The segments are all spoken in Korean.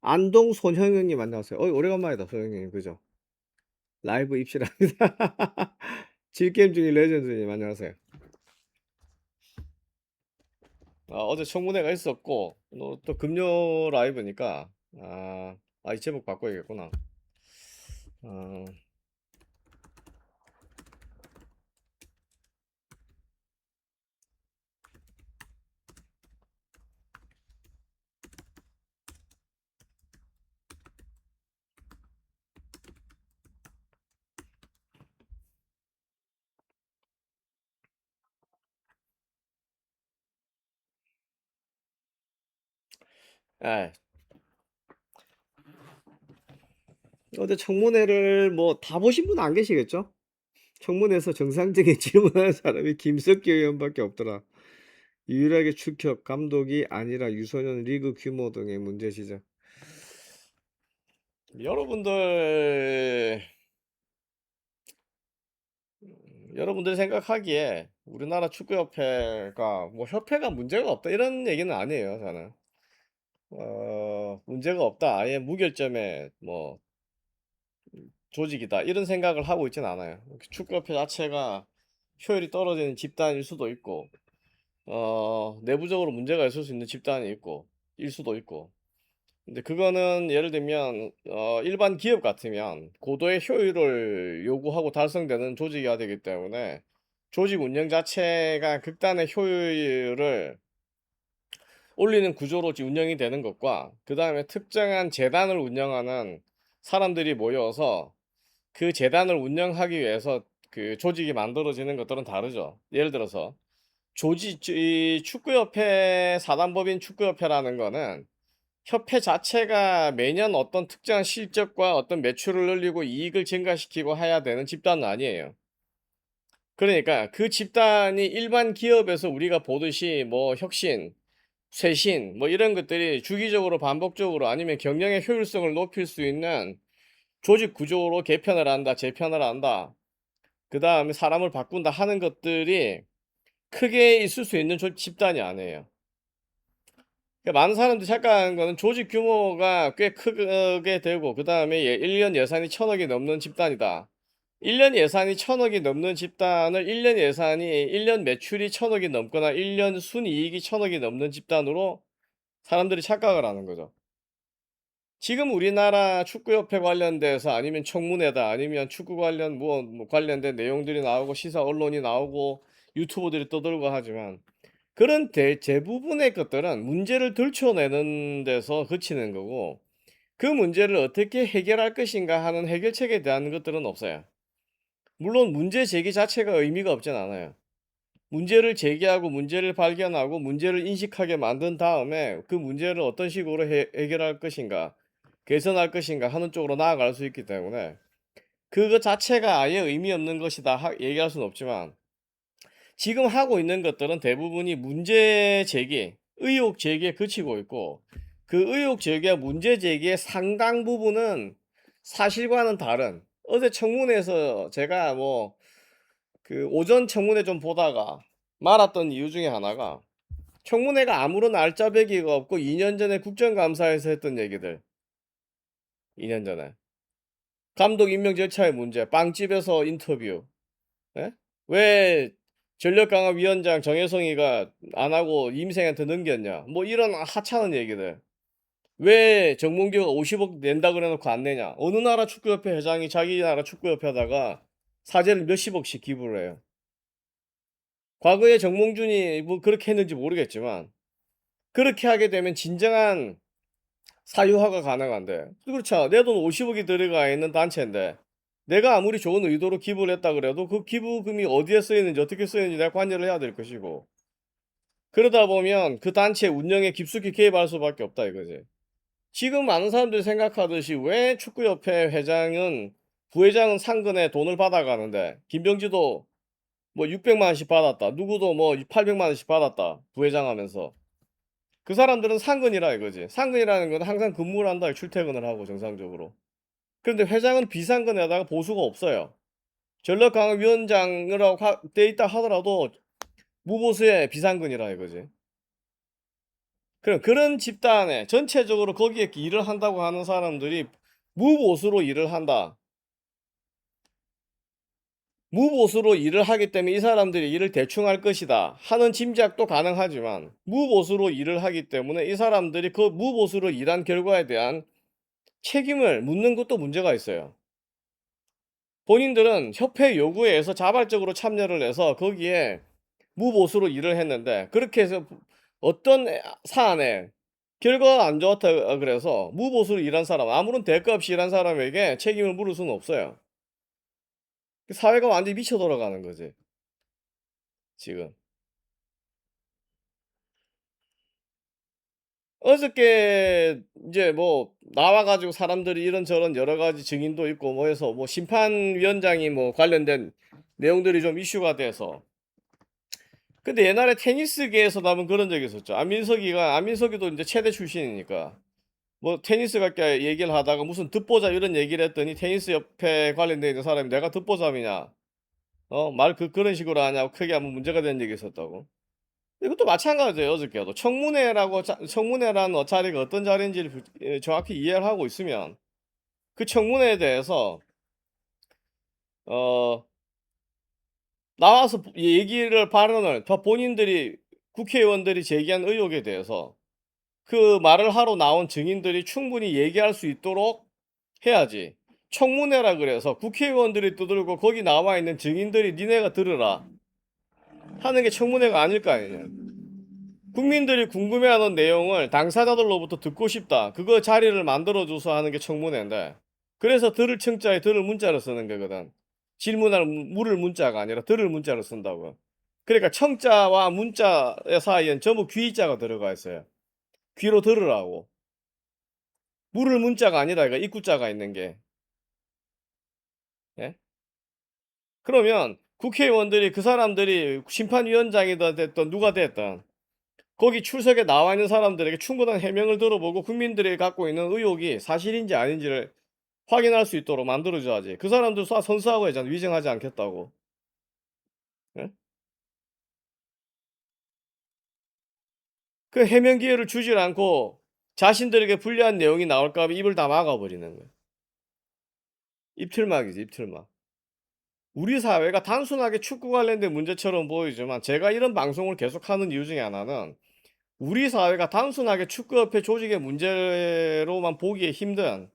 안동 손형님 안녕하세요. 오래간만이다 손형님 그죠? 라이브 입실합니다. 질게임 중인 레전드님 안녕하세요. 어제 청문회가 있었고 또 금요 라이브니까 이 제목 바꿔야겠구나. 어, 예, 어제 청문회를 뭐 다 보신 분은 안 계시겠죠? 청문회에서 정상적인 질문하는 사람이 김석기 의원밖에 없더라. 유일하게 출격 감독이 아니라 유소년 리그 규모 등의 문제 지적. 여러분들 생각하기에 우리나라 축구협회가 뭐 협회가 문제가 없다 이런 얘기는 아니에요. 저는 문제가 없다, 아예 무결점의 뭐 조직이다 이런 생각을 하고 있진 않아요. 축구협회 자체가 효율이 떨어지는 집단일 수도 있고 내부적으로 문제가 있을 수 있는 집단이 있고 일 수도 있고. 근데 그거는 예를 들면 일반 기업 같으면 고도의 효율을 요구하고 달성되는 조직이어야 되기 때문에 조직 운영 자체가 극단의 효율을 올리는 구조로 운영이 되는 것과, 그 다음에 특정한 재단을 운영하는 사람들이 모여서 그 재단을 운영하기 위해서 그 조직이 만들어지는 것들은 다르죠. 예를 들어서 이 축구협회, 사단법인 축구협회라는 거는 협회 자체가 매년 어떤 특정한 실적과 어떤 매출을 늘리고 이익을 증가시키고 해야 되는 집단은 아니에요. 그러니까 그 집단이 일반 기업에서 우리가 보듯이 뭐 혁신, 쇄신 뭐 이런 것들이 주기적으로 반복적으로 아니면 경영의 효율성을 높일 수 있는 조직 구조로 개편을 한다, 재편을 한다, 그 다음에 사람을 바꾼다 하는 것들이 크게 있을 수 있는 집단이 아니에요. 그러니까 많은 사람들이 착각하는 거는 조직 규모가 꽤 크게 되고 그 다음에 1년 예산이 1000억이 넘는 집단이다. 1년 예산이 1000억이 넘는 집단을 1년 예산이 1년 매출이 1000억이 넘거나 1년 순이익이 1000억이 넘는 집단으로 사람들이 착각을 하는 거죠. 지금 우리나라 축구협회 관련돼서 아니면 청문회다 아니면 축구 관련 뭐 관련된 내용들이 나오고 시사 언론이 나오고 유튜버들이 떠들고 하지만 그런 대부분의 것들은 문제를 들춰내는 데서 그치는 거고, 그 문제를 어떻게 해결할 것인가 하는 해결책에 대한 것들은 없어요. 물론 문제 제기 자체가 의미가 없진 않아요. 문제를 제기하고 문제를 발견하고 문제를 인식하게 만든 다음에 그 문제를 어떤 식으로 해결할 것인가, 개선할 것인가 하는 쪽으로 나아갈 수 있기 때문에 그것 자체가 아예 의미 없는 것이다 얘기할 수는 없지만, 지금 하고 있는 것들은 대부분이 문제 제기, 의혹 제기에 그치고 있고, 그 의혹 제기와 문제 제기의 상당 부분은 사실과는 다른, 어제 청문회에서 제가 뭐 그 오전 청문회 좀 보다가 말았던 이유 중에 하나가, 청문회가 아무런 알짜배기가 없고 2년 전에 국정감사에서 했던 얘기들, 2년 전에 감독 임명 절차의 문제, 빵집에서 인터뷰, 예? 왜 전력강화위원장 정혜성이가 안 하고 임생한테 넘겼냐, 뭐 이런 하찮은 얘기들. 왜 정몽규가 50억 낸다 그래 놓고 안 내냐? 어느 나라 축구협회 회장이 자기 나라 축구협회에다가 사재를 몇십억씩 기부를 해요. 과거에 정몽준이 뭐 그렇게 했는지 모르겠지만 그렇게 하게 되면 진정한 사유화가 가능한데, 그렇죠. 내 돈 50억이 들어가 있는 단체인데 내가 아무리 좋은 의도로 기부를 했다 그래도 그 기부금이 어디에 쓰이는지 어떻게 쓰이는지 내가 관여를 해야 될 것이고, 그러다 보면 그 단체 운영에 깊숙이 개입할 수밖에 없다 이거지. 지금 많은 사람들이 생각하듯이 왜 축구협회 회장은 부회장은 상근에 돈을 받아가는데 김병지도 뭐 600만 원씩 받았다, 누구도 뭐 800만 원씩 받았다 부회장 하면서, 그 사람들은 상근이라 이거지. 상근이라는 건 항상 근무를 한다, 출퇴근을 하고 정상적으로. 그런데 회장은 비상근에다가 보수가 없어요. 전력강화위원장이라고 돼 있다 하더라도 무보수의 비상근이라 이거지. 그럼 그런 집단에 전체적으로 거기에 일을 한다고 하는 사람들이 무보수로 일을 한다. 무보수로 일을 하기 때문에 이 사람들이 일을 대충 할 것이다 하는 짐작도 가능하지만, 무보수로 일을 하기 때문에 이 사람들이 그 무보수로 일한 결과에 대한 책임을 묻는 것도 문제가 있어요. 본인들은 협회 요구에 의해서 자발적으로 참여를 해서 거기에 무보수로 일을 했는데, 그렇게 해서 어떤 사안에 결과가 안 좋았다 그래서 무보수로 일한 사람, 아무런 대가 없이 일한 사람에게 책임을 물을 수는 없어요. 사회가 완전히 미쳐 돌아가는 거지 지금. 어저께 이제 뭐 나와 가지고 사람들이 이런저런 여러 가지 증인도 있고 뭐 해서 뭐 심판위원장이 뭐 관련된 내용들이 좀 이슈가 돼서. 근데 옛날에 테니스계에서도 한번 그런 적이 있었죠. 안민석이도 이제 체대 출신이니까 뭐 테니스 갖게 얘기를 하다가 무슨 듣보잡 이런 얘기를 했더니, 테니스 협회 관련돼 있는 사람이 "내가 듣보잡이냐? 말 그런 식으로 하냐고 크게 한번 문제가 된 적이 있었다고. 이것도 마찬가지예요. 어저께도 청문회라는 자리가 어떤 자리인지를 정확히 이해를 하고 있으면 그 청문회에 대해서 어 나와서 얘기를 발언을 더 본인들이 국회의원들이 제기한 의혹에 대해서 그 말을 하러 나온 증인들이 충분히 얘기할 수 있도록 해야지. 청문회라 그래서 국회의원들이 떠들고 거기 나와 있는 증인들이 "니네가 들으라" 하는 게 청문회가 아닐 거 아니냐. 국민들이 궁금해하는 내용을 당사자들로부터 듣고 싶다, 그거 자리를 만들어 줘서 하는 게 청문회인데, 그래서 들을 청자에 들을 문자를 쓰는 거거든. 질문할 물을 문자가 아니라 들을 문자를 쓴다고. 그러니까 청자와 문자 사이엔 전부 귀자가 들어가 있어요. 귀로 들으라고. 물을 문자가 아니라 이거 입구자가 있는 게. 예? 그러면 국회의원들이 그 사람들이 심판위원장이다 됐던 누가 됐든 거기 출석에 나와 있는 사람들에게 충분한 해명을 들어보고 국민들이 갖고 있는 의혹이 사실인지 아닌지를 확인할 수 있도록 만들어 줘야지. 그 사람들 선수하고 했잖아, 위증하지 않겠다고. 예? 그 해명 기회를 주질 않고 자신들에게 불리한 내용이 나올까 봐 입을 다 막아 버리는 거야. 입틀막이지, 입틀막. 우리 사회가 단순하게 축구 관련된 문제처럼 보이지만, 제가 이런 방송을 계속하는 이유 중에 하나는 우리 사회가 단순하게 축구협회 조직의 문제로만 보기에 힘든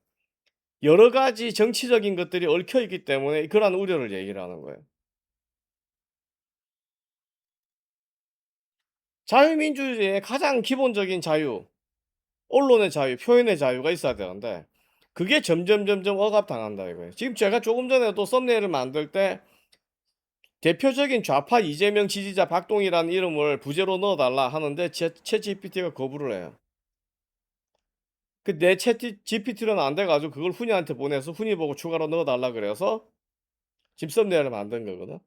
여러 가지 정치적인 것들이 얽혀 있기 때문에 그러한 우려를 얘기를 하는 거예요. 자유민주주의의 가장 기본적인 자유, 언론의 자유, 표현의 자유가 있어야 되는데 그게 점점 억압당한다 이거예요. 지금 제가 조금 전에도 썸네일을 만들 때 대표적인 좌파 이재명 지지자 박동희라는 이름을 부제로 넣어 달라 하는데 챗GPT가 거부를 해요. 그 내 챗GPT로는 안 돼 가지고 그걸 훈이한테 보내서 훈이 보고 추가로 넣어 달라 그래서 지금 썸네일을 만든 거거든.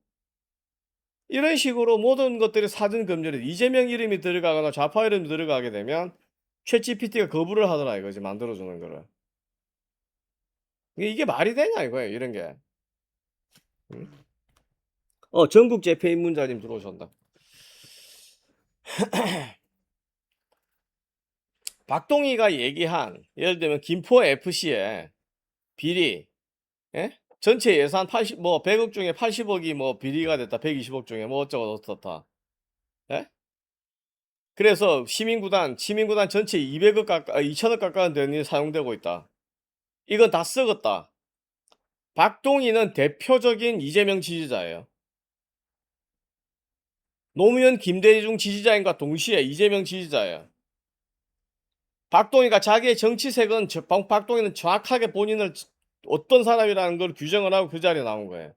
이런 식으로 모든 것들이 사전 검열이, 이재명 이름이 들어가거나 좌파 이름이 들어가게 되면 챗GPT가 거부를 하더라 이거지, 만들어 주는 거를. 이게 말이 되냐 이거예요, 이런 게. 응? 전국 재패 입문자님 들어오셨다. 박동희가 얘기한 예를 들면 김포 FC의 비리, 예? 전체 예산 100억 중에 80억이 뭐 비리가 됐다. 120억 중에 뭐 어쩌고 저쩌다. 예? 그래서 시민구단 전체 200억 2천억 가까운 돈이 사용되고 있다. 이건 다 썩었다. 박동희는 대표적인 이재명 지지자예요. 노무현 김대중 지지자인과 동시에 이재명 지지자예요. 박동희가 자기의 정치색은 박동희는 정확하게 본인을 어떤 사람이라는 걸 규정을 하고 그 자리에 나온 거예요.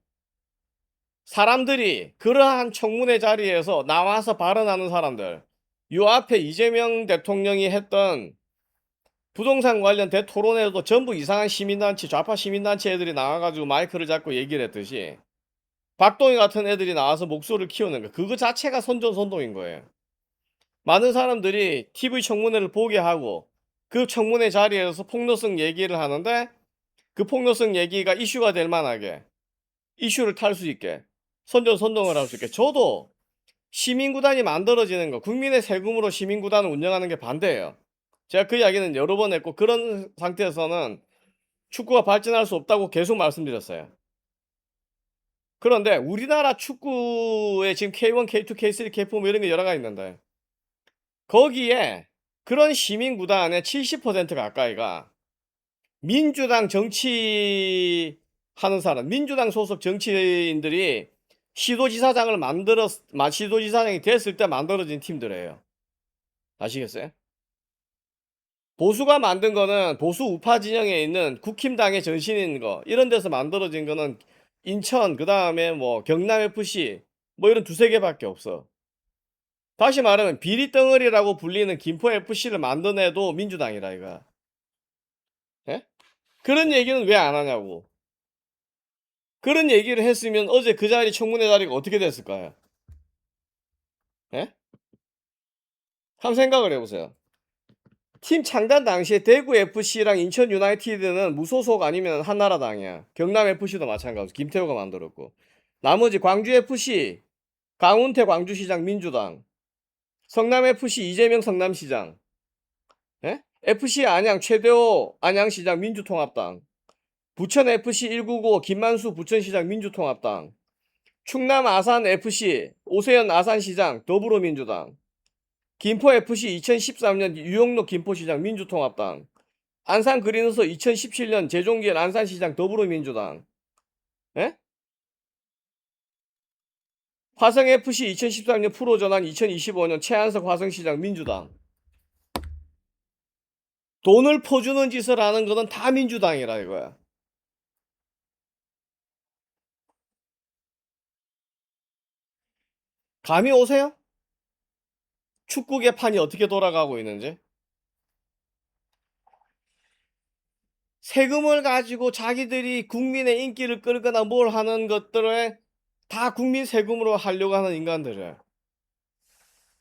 사람들이 그러한 청문회 자리에서 나와서 발언하는 사람들, 요 앞에 이재명 대통령이 했던 부동산 관련 대토론회도 전부 이상한 시민단체, 좌파 시민단체 애들이 나와가지고 마이크를 잡고 얘기를 했듯이 박동희 같은 애들이 나와서 목소리를 키우는 거, 그거 자체가 선전선동인 거예요. 많은 사람들이 TV 청문회를 보게 하고 그 청문회 자리에서 폭로성 얘기를 하는데 그 폭로성 얘기가 이슈가 될 만하게 이슈를 탈 수 있게 선전선동을 할 수 있게. 저도 시민구단이 만들어지는 거, 국민의 세금으로 시민구단을 운영하는 게 반대예요. 제가 그 이야기는 여러 번 했고 그런 상태에서는 축구가 발전할 수 없다고 계속 말씀드렸어요. 그런데 우리나라 축구에 지금 K1, K2, K3, K4 뭐 이런 게 여러 가지 있는데 거기에 그런 시민구단의 70% 가까이가 민주당 정치하는 사람, 민주당 소속 정치인들이 시도지사장이 됐을 때 만들어진 팀들이에요. 아시겠어요? 보수가 만든 거는 보수 우파 진영에 있는 국힘당의 전신인 거, 이런 데서 만들어진 거는 인천, 그 다음에 뭐 경남FC, 뭐 이런 두세 개밖에 없어. 다시 말하면 비리덩어리라고 불리는 김포FC를 만든 애도 민주당이라 이거. 예? 그런 얘기는 왜 안 하냐고. 그런 얘기를 했으면 어제 그 자리 청문회 자리가 어떻게 됐을까요? 예? 한번 생각을 해보세요. 팀 창단 당시에 대구 FC랑 인천 유나이티드는 무소속 아니면 한나라당이야. 경남 FC도 마찬가지. 김태호가 만들었고. 나머지 광주 FC, 강훈태 광주시장 민주당, 성남 FC 이재명 성남시장, 예? FC 안양 최대호 안양시장 민주통합당, 부천 FC 199 김만수 부천시장 민주통합당, 충남 아산 FC 오세현 아산시장 더불어민주당, 김포FC 2013년 유영록 김포시장 민주통합당, 안산 그린서 2017년 재종길 안산시장 더불어민주당, 예? 화성FC 2013년 프로전환 2025년 최한석 화성시장 민주당. 돈을 퍼주는 짓을 하는 거는 다 민주당이라 이거야. 감이 오세요? 축구 개판이 어떻게 돌아가고 있는지? 세금을 가지고 자기들이 국민의 인기를 끌거나 뭘 하는 것들에 다 국민 세금으로 하려고 하는 인간들이에요.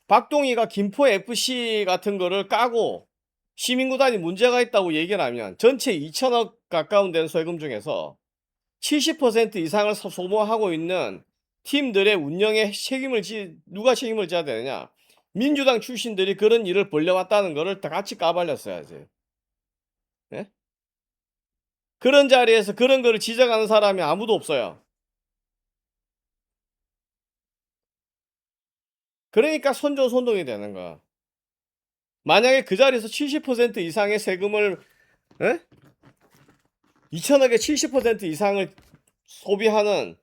박동희가 김포 FC 같은 거를 까고 시민구단이 문제가 있다고 얘기를 하면 전체 2천억 가까운 된 세금 중에서 70% 이상을 소모하고 있는 팀들의 운영에 누가 책임을 져야 되느냐? 민주당 출신들이 그런 일을 벌려왔다는 거를 다 같이 까발렸어야지. 예? 그런 자리에서 그런 거를 지적하는 사람이 아무도 없어요. 그러니까 선조선동이 되는 거야. 만약에 그 자리에서 70% 이상의 세금을, 예? 2천억의 70% 이상을 소비하는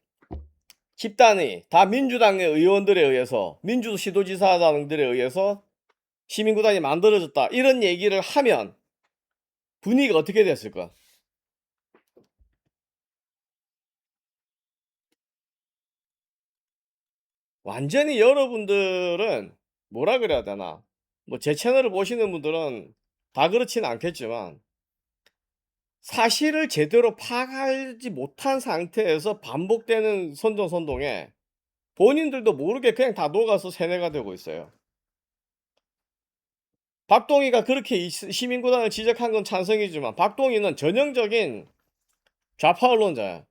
집단이 다 민주당의 의원들에 의해서, 민주시도지사장들에 의해서 시민구단이 만들어졌다, 이런 얘기를 하면 분위기가 어떻게 됐을까? 완전히 여러분들은 뭐라 그래야 되나? 뭐 제 채널을 보시는 분들은 다 그렇진 않겠지만 사실을 제대로 파악하지 못한 상태에서 반복되는 선전선동에 본인들도 모르게 그냥 다 녹아서 세뇌가 되고 있어요. 박동희가 그렇게 시민구단을 지적한 건 찬성이지만 박동희는 전형적인 좌파 언론자야.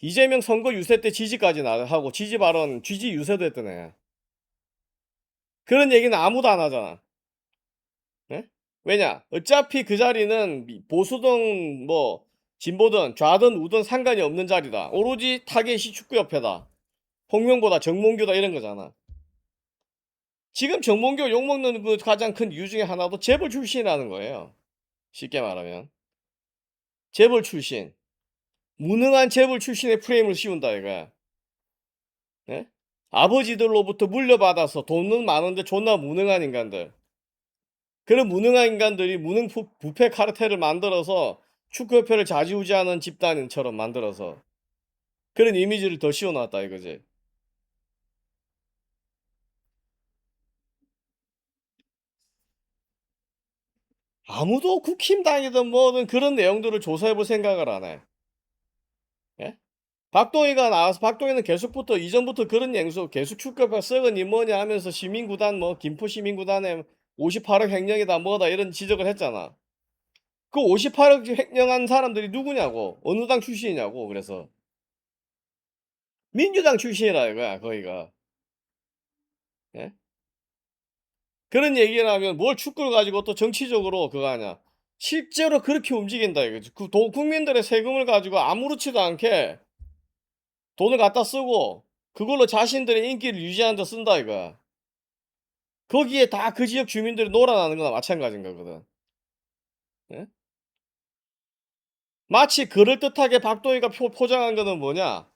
이재명 선거 유세 때 지지까지 하고 지지 발언, 지지 유세도 했던 애야. 그런 얘기는 아무도 안 하잖아. 네? 왜냐? 어차피 그 자리는 보수든 뭐 진보든 좌든 우든 상관이 없는 자리다. 오로지 타겟이 축구협회다. 홍명보다 정몽규다 이런 거잖아. 지금 정몽규 욕먹는 그 가장 큰 이유 중에 하나도 재벌 출신이라는 거예요. 쉽게 말하면. 재벌 출신. 무능한 재벌 출신의 프레임을 씌운다 이거야. 예? 아버지들로부터 물려받아서 돈은 많은데 존나 무능한 인간들. 그런 무능한 인간들이 무능 부패 카르텔을 만들어서 축구협회를 좌지우지하는 집단처럼 만들어서 그런 이미지를 더 씌워놨다 이거지. 아무도 국힘당이든 뭐든 그런 내용들을 조사해볼 생각을 안 해. 예? 박동희가 나와서 박동희는 계속부터 이전부터 그런 맹수 계속 축구협회 썩은 이 뭐냐 하면서 시민구단 뭐 김포 시민구단에 58억 횡령이다 뭐다 이런 지적을 했잖아. 그 58억 횡령한 사람들이 누구냐고 어느 당 출신이냐고 그래서 민주당 출신이라 이거야 거기가. 예? 그런 얘기를 하면 뭘 축구를 가지고 또 정치적으로 그거 하냐. 실제로 그렇게 움직인다 이거지. 국민들의 세금을 가지고 아무렇지도 않게 돈을 갖다 쓰고 그걸로 자신들의 인기를 유지하는 데 쓴다 이거야. 거기에 다 그 지역 주민들이 놀아나는 거나 마찬가지인 거거든. 예? 마치 그럴듯하게 박동희가 포장한 거는 뭐냐?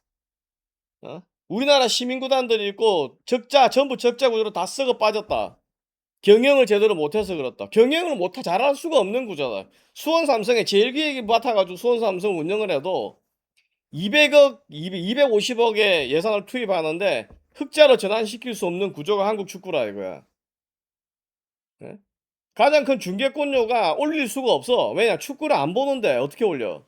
어? 우리나라 시민구단들이 있고 적자 전부 적자 구조로 다 썩어 빠졌다. 경영을 제대로 못해서 그렇다. 경영을 잘할 수가 없는 구조다. 수원 삼성에 제일 기획이 맡아가지고 수원 삼성 운영을 해도 200억, 250억의 예산을 투입하는데 흑자로 전환시킬 수 없는 구조가 한국 축구라 이거야. 예? 가장 큰 중개권료가 올릴 수가 없어. 왜냐? 축구를 안 보는데 어떻게 올려?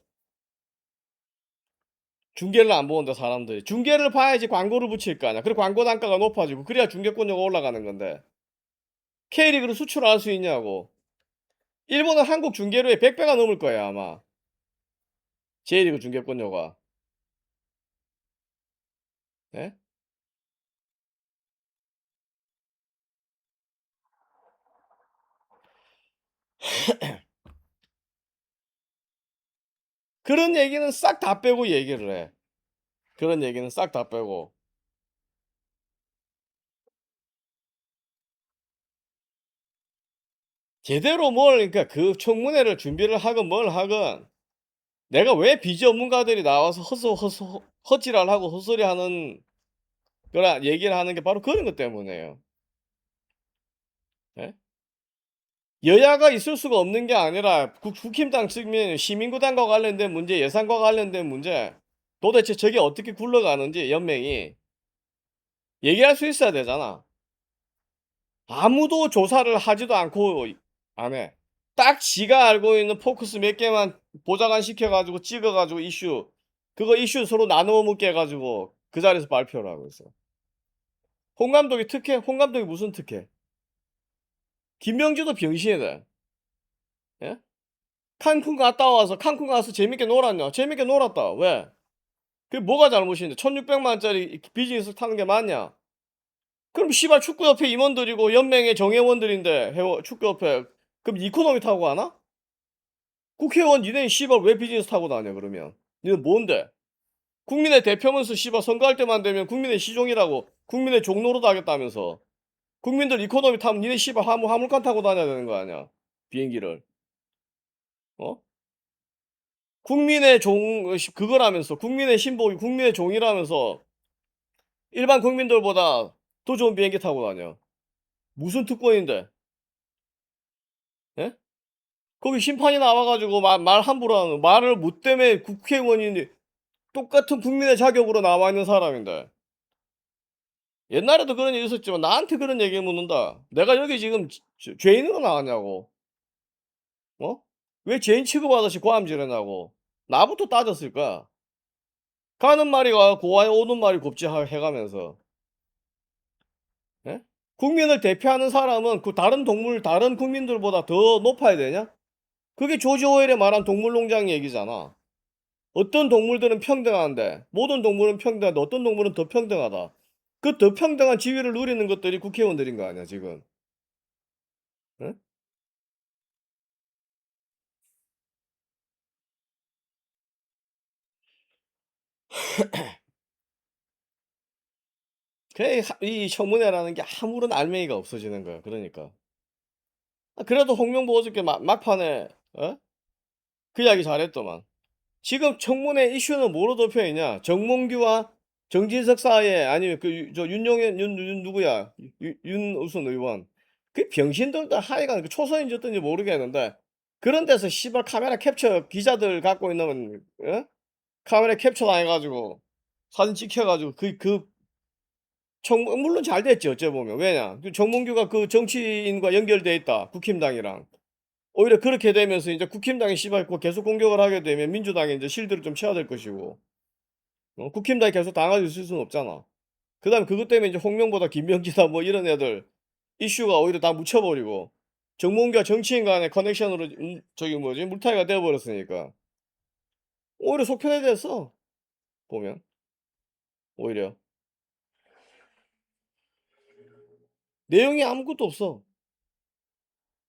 중계를 안 보는데 사람들이. 중계를 봐야지 광고를 붙일 거 아니야. 그리고 광고 단가가 높아지고 그래야 중개권료가 올라가는 건데. K리그를 수출할 수 있냐고. 일본은 한국 중계료의 100배가 넘을 거야 아마. J리그 중계권료가. 예? 그런 얘기는 싹 다 빼고 얘기를 해. 그런 얘기는 싹 다 빼고. 제대로 뭘 그러니까 그 청문회를 준비를 하건 뭘 하건 내가 왜 비전문가들이 나와서 헛질랄하고 헛소리하는 그런 얘기를 하는 게 바로 그런 것 때문에요. 예? 여야가 있을 수가 없는 게 아니라 국힘당 측면 시민구단과 관련된 문제, 예산과 관련된 문제, 도대체 저게 어떻게 굴러가는지 연맹이 얘기할 수 있어야 되잖아. 아무도 조사를 하지도 않고 안 해. 딱 지가 알고 있는 포커스 몇 개만 보좌관 시켜가지고 찍어가지고 이슈, 그거 이슈 서로 나누어 묻게 해가지고 그 자리에서 발표를 하고 있어. 홍 감독이 특혜? 홍 감독이 무슨 특혜? 김명주도 병신이다. 예? 칸쿤 갔다 와서 칸쿤 가서 재밌게 놀았냐? 재밌게 놀았다. 왜? 그게 뭐가 잘못인데 1600만원짜리 비즈니스 타는 게 맞냐? 그럼 씨발 축구협회 임원들이고 연맹의 정회원들인데 축구협회 그럼 이코노미 타고 가나? 국회의원 니네 씨발 왜 비즈니스 타고 다녀 그러면? 니는 뭔데? 국민의 대표면서 씨발 선거할 때만 되면 국민의 시종이라고 국민의 종로로 하겠다면서 국민들 이코노미 타면 니네 씨발 화물칸 타고 다녀야 되는 거 아니야? 비행기를. 어? 국민의 그거라면서 국민의 신복이 국민의 종이라면서 일반 국민들보다 더 좋은 비행기 타고 다녀. 무슨 특권인데? 예? 거기 심판이 나와가지고 말 함부로 하는 말을 못 때문에 국회의원이 똑같은 국민의 자격으로 나와 있는 사람인데 옛날에도 그런 일이 있었지만 나한테 그런 얘기 묻는다. 내가 여기 지금 죄인으로 나왔냐고. 어? 왜 죄인 취급하듯이 고함지르냐고. 나부터 따졌을 거야. 가는 말이가 고와에 오는 말이 곱지 해가면서. 예? 국민을 대표하는 사람은 그 다른 동물, 다른 국민들보다 더 높아야 되냐? 그게 조지 오웰이 말한 동물농장 얘기잖아. 어떤 동물들은 평등한데, 모든 동물은 평등한데, 어떤 동물은 더 평등하다. 그 더 평등한 지위를 누리는 것들이 국회의원들인 거 아니야, 지금. 응? 이 청문회라는 게 아무런 알맹이가 없어지는 거야. 그러니까. 그래도 홍명보 어저께 막판에 어? 그 이야기 잘했더만. 지금 청문회 이슈는 뭐로 덮여 있냐? 정몽규와 정진석 사이에 아니면 저 윤용현 누구야? 윤우순 의원. 그 병신들도 하여간 그 초선인지었던지 모르겠는데 그런 데서 씨발 카메라 캡처 기자들 갖고 있는 카메라 캡처 당해가지고 사진 찍혀가지고 물론 잘 됐지 어째 보면. 왜냐? 정몽규가 그 정치인과 연결돼 있다 국힘당이랑. 오히려 그렇게 되면서 이제 국힘당이 씨발 계속 공격을 하게 되면 민주당이 이제 실드를 좀 쳐야 될 것이고, 국힘당이 계속 당하고 있을 수는 없잖아. 그다음에 그것 때문에 이제 홍명보다 김명기다 뭐 이런 애들 이슈가 오히려 다 묻혀버리고 정몽규와 정치인 간의 커넥션으로 저기 뭐지 물타기가 되어버렸으니까 오히려 속편해 됐어 보면. 오히려 내용이 아무것도 없어.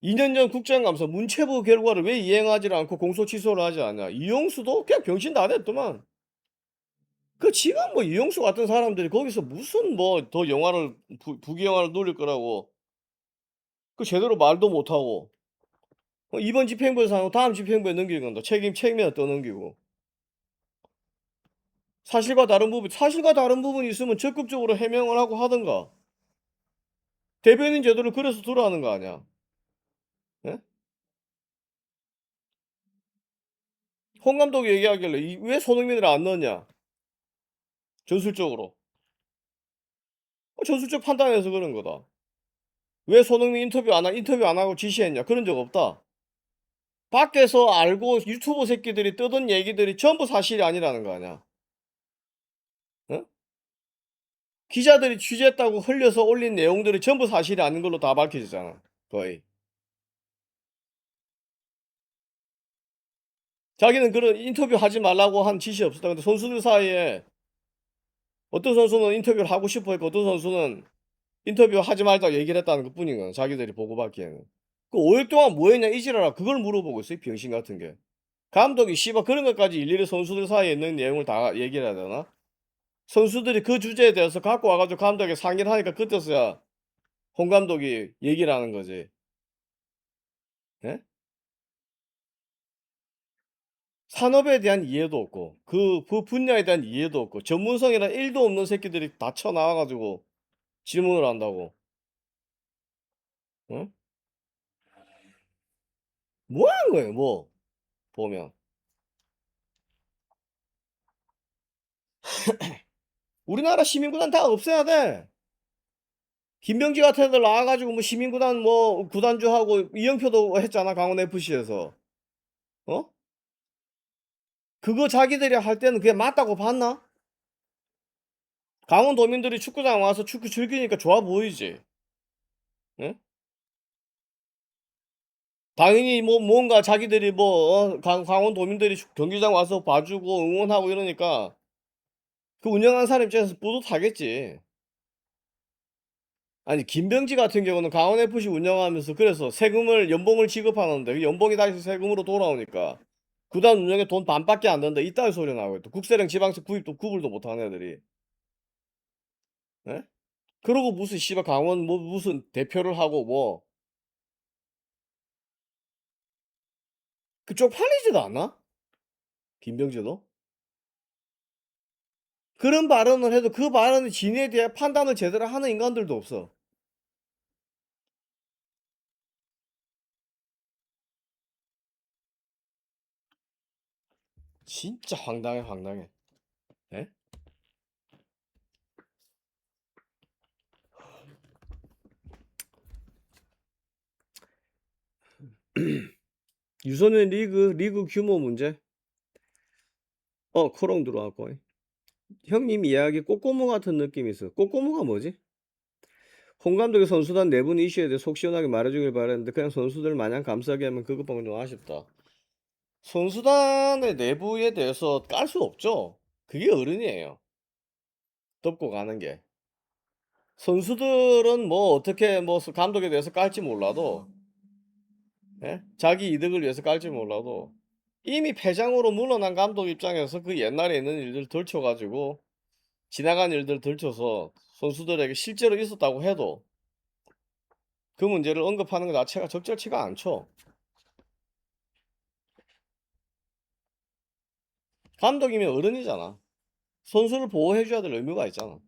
2년 전 국정감사 문체부 결과를 왜 이행하지 않고 공소 취소를 하지 않냐. 이용수도 그냥 병신 다 됐더만. 그 지금 뭐 이용수 같은 사람들이 거기서 무슨 뭐 더 영화를 부귀영화를 누릴 거라고 그 제대로 말도 못하고 이번 집행부에서 하고 다음 집행부에 넘기는 건다. 책임에다 떠넘기고 사실과 다른 부분이 있으면 적극적으로 해명을 하고 하든가 대변인 제도를 그래서 들어가는 거 아니야. 예? 홍 감독이 얘기하길래 왜 손흥민을 안 넣었냐 전술적으로. 전술적 판단해서 그런 거다. 왜 손흥민 인터뷰 안 하고 지시했냐 그런 적 없다. 밖에서 알고 유튜브 새끼들이 뜨던 얘기들이 전부 사실이 아니라는 거 아니야. 어? 기자들이 취재했다고 흘려서 올린 내용들이 전부 사실이 아닌 걸로 다 밝혀지잖아. 거의. 자기는 그런 인터뷰 하지 말라고 한 지시 없었다. 근데 선수들 사이에 어떤 선수는 인터뷰를 하고 싶어 했고 어떤 선수는 인터뷰 하지 말자 얘기를 했다는 것 뿐인 거야. 자기들이 보고받기에는. 그 5일 동안 뭐 했냐 이지라라 그걸 물어보고 있어. 이 병신 같은 게. 감독이 씨발 그런 것까지 일일이 선수들 사이에 있는 내용을 다 얘기를 해야 되나? 선수들이 그 주제에 대해서 갖고 와가지고 감독에게 상의를 하니까 그때서야 홍 감독이 얘기를 하는 거지. 예? 산업에 대한 이해도 없고 그 분야에 대한 이해도 없고 전문성이란 1도 없는 새끼들이 다 쳐나와가지고 질문을 한다고. 어? 뭐 하는 거예요 뭐 보면. 우리나라 시민구단 다 없애야 돼. 김병지 같은 애들 나와가지고 뭐 시민구단 뭐 구단주하고 이영표도 했잖아 강원 FC에서. 어? 그거 자기들이 할 때는 그게 맞다고 봤나? 강원도민들이 축구장 와서 축구 즐기니까 좋아 보이지. 예? 당연히 뭐 뭔가 자기들이 뭐 강원도민들이 경기장 와서 봐주고 응원하고 이러니까 그 운영한 사람 입장에서 뿌듯하겠지. 아니 김병지 같은 경우는 강원 FC 운영하면서 그래서 세금을 연봉을 지급하는데 그 연봉이 다시 세금으로 돌아오니까 구단 운영에 돈 반밖에 안 든다 이따위 소리 나고 또 국세령 지방세 구입도 구불도 못하는 애들이. 예? 그러고 무슨 씨발 강원 뭐 무슨 대표를 하고 뭐 그쪽 팔리지도 않나? 김병지도? 그런 발언을 해도 그 발언의 진위에 대해 판단을 제대로 하는 인간들도 없어. 진짜 황당해 황당해. 예? 유소년 리그 규모 문제. 코롱 들어왔고. 형님 이야기 꼬꼬무 같은 느낌이 있어. 꼬꼬무가 뭐지? 홍 감독의 선수단 내분 이슈에 대해 속 시원하게 말해주길 바랬는데 그냥 선수들 마냥 감싸게 하면 그것 보면 좀 아쉽다. 선수단의 내부에 대해서 깔 수 없죠. 그게 어른이에요. 덮고 가는 게. 선수들은 뭐 어떻게 뭐 감독에 대해서 깔지 몰라도 예? 자기 이득을 위해서 깔지 몰라도 이미 패장으로 물러난 감독 입장에서 그 옛날에 있는 일들 덜쳐가지고 지나간 일들을 들춰서 선수들에게 실제로 있었다고 해도 그 문제를 언급하는 것 자체가 적절치가 않죠. 감독이면 어른이잖아. 선수를 보호해 줘야 될 의무가 있잖아.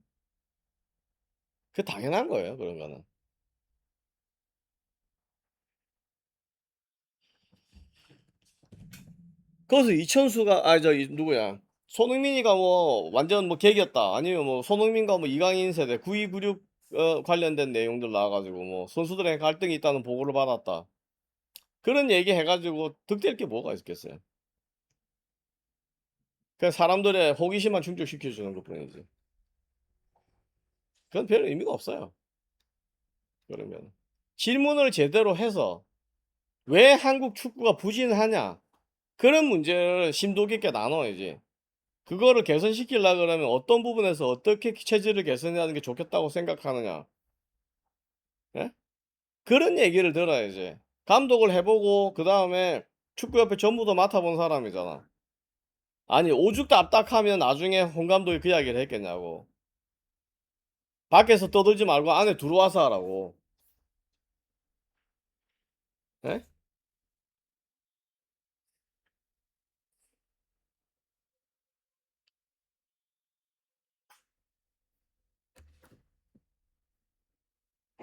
그게 당연한 거예요, 그런 거는. 그래서 이천수가 누구야? 손흥민이가 뭐 완전 뭐 개겼다. 아니면 뭐 손흥민과 뭐 이강인 세대 9296 관련된 내용들 나와 가지고 뭐 선수들의 갈등이 있다는 보고를 받았다. 그런 얘기 해 가지고 득될 게 뭐가 있겠어요. 그냥 사람들의 호기심만 충족시켜 주는 것뿐이지. 그건 별 의미가 없어요, 그러면. 질문을 제대로 해서 "왜 한국 축구가 부진하냐?" 그런 문제를 심도 깊게 나눠야지. 그거를 개선시키려 그러면 어떤 부분에서 어떻게 체질을 개선하는 게 좋겠다고 생각하느냐. 예? 그런 얘기를 들어야지. 감독을 해 보고 그다음에 축구협회 전부 다 맡아 본 사람이잖아. 아니 오죽답답하면 나중에 홍 감독이 그 이야기를 했겠냐고. 밖에서 떠들지 말고 안에 들어와서 하라고. 예?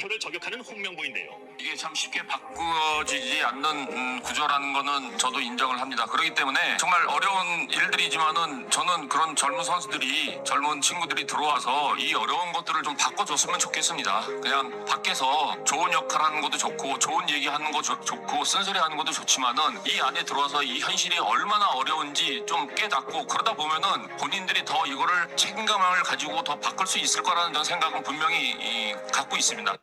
표를 저격하는 홍명보인데요. 이게 참 쉽게 바꾸어지지 않는 구조라는 거는 저도 인정을 합니다. 그렇기 때문에 정말 어려운 일들이지만은 저는 그런 젊은 선수들이 젊은 친구들이 들어와서 이 어려운 것들을 좀 바꿔줬으면 좋겠습니다. 그냥 밖에서 좋은 역할하는 것도 좋고 좋은 얘기하는 거 좋고 쓴소리하는 것도 좋지만은 이 안에 들어와서 이 현실이 얼마나 어려운지 좀 깨닫고 그러다 보면은 본인들이 더 이거를 책임감을 가지고 더 바꿀 수 있을 거라는 저는 생각은 분명히 갖고 있습니다.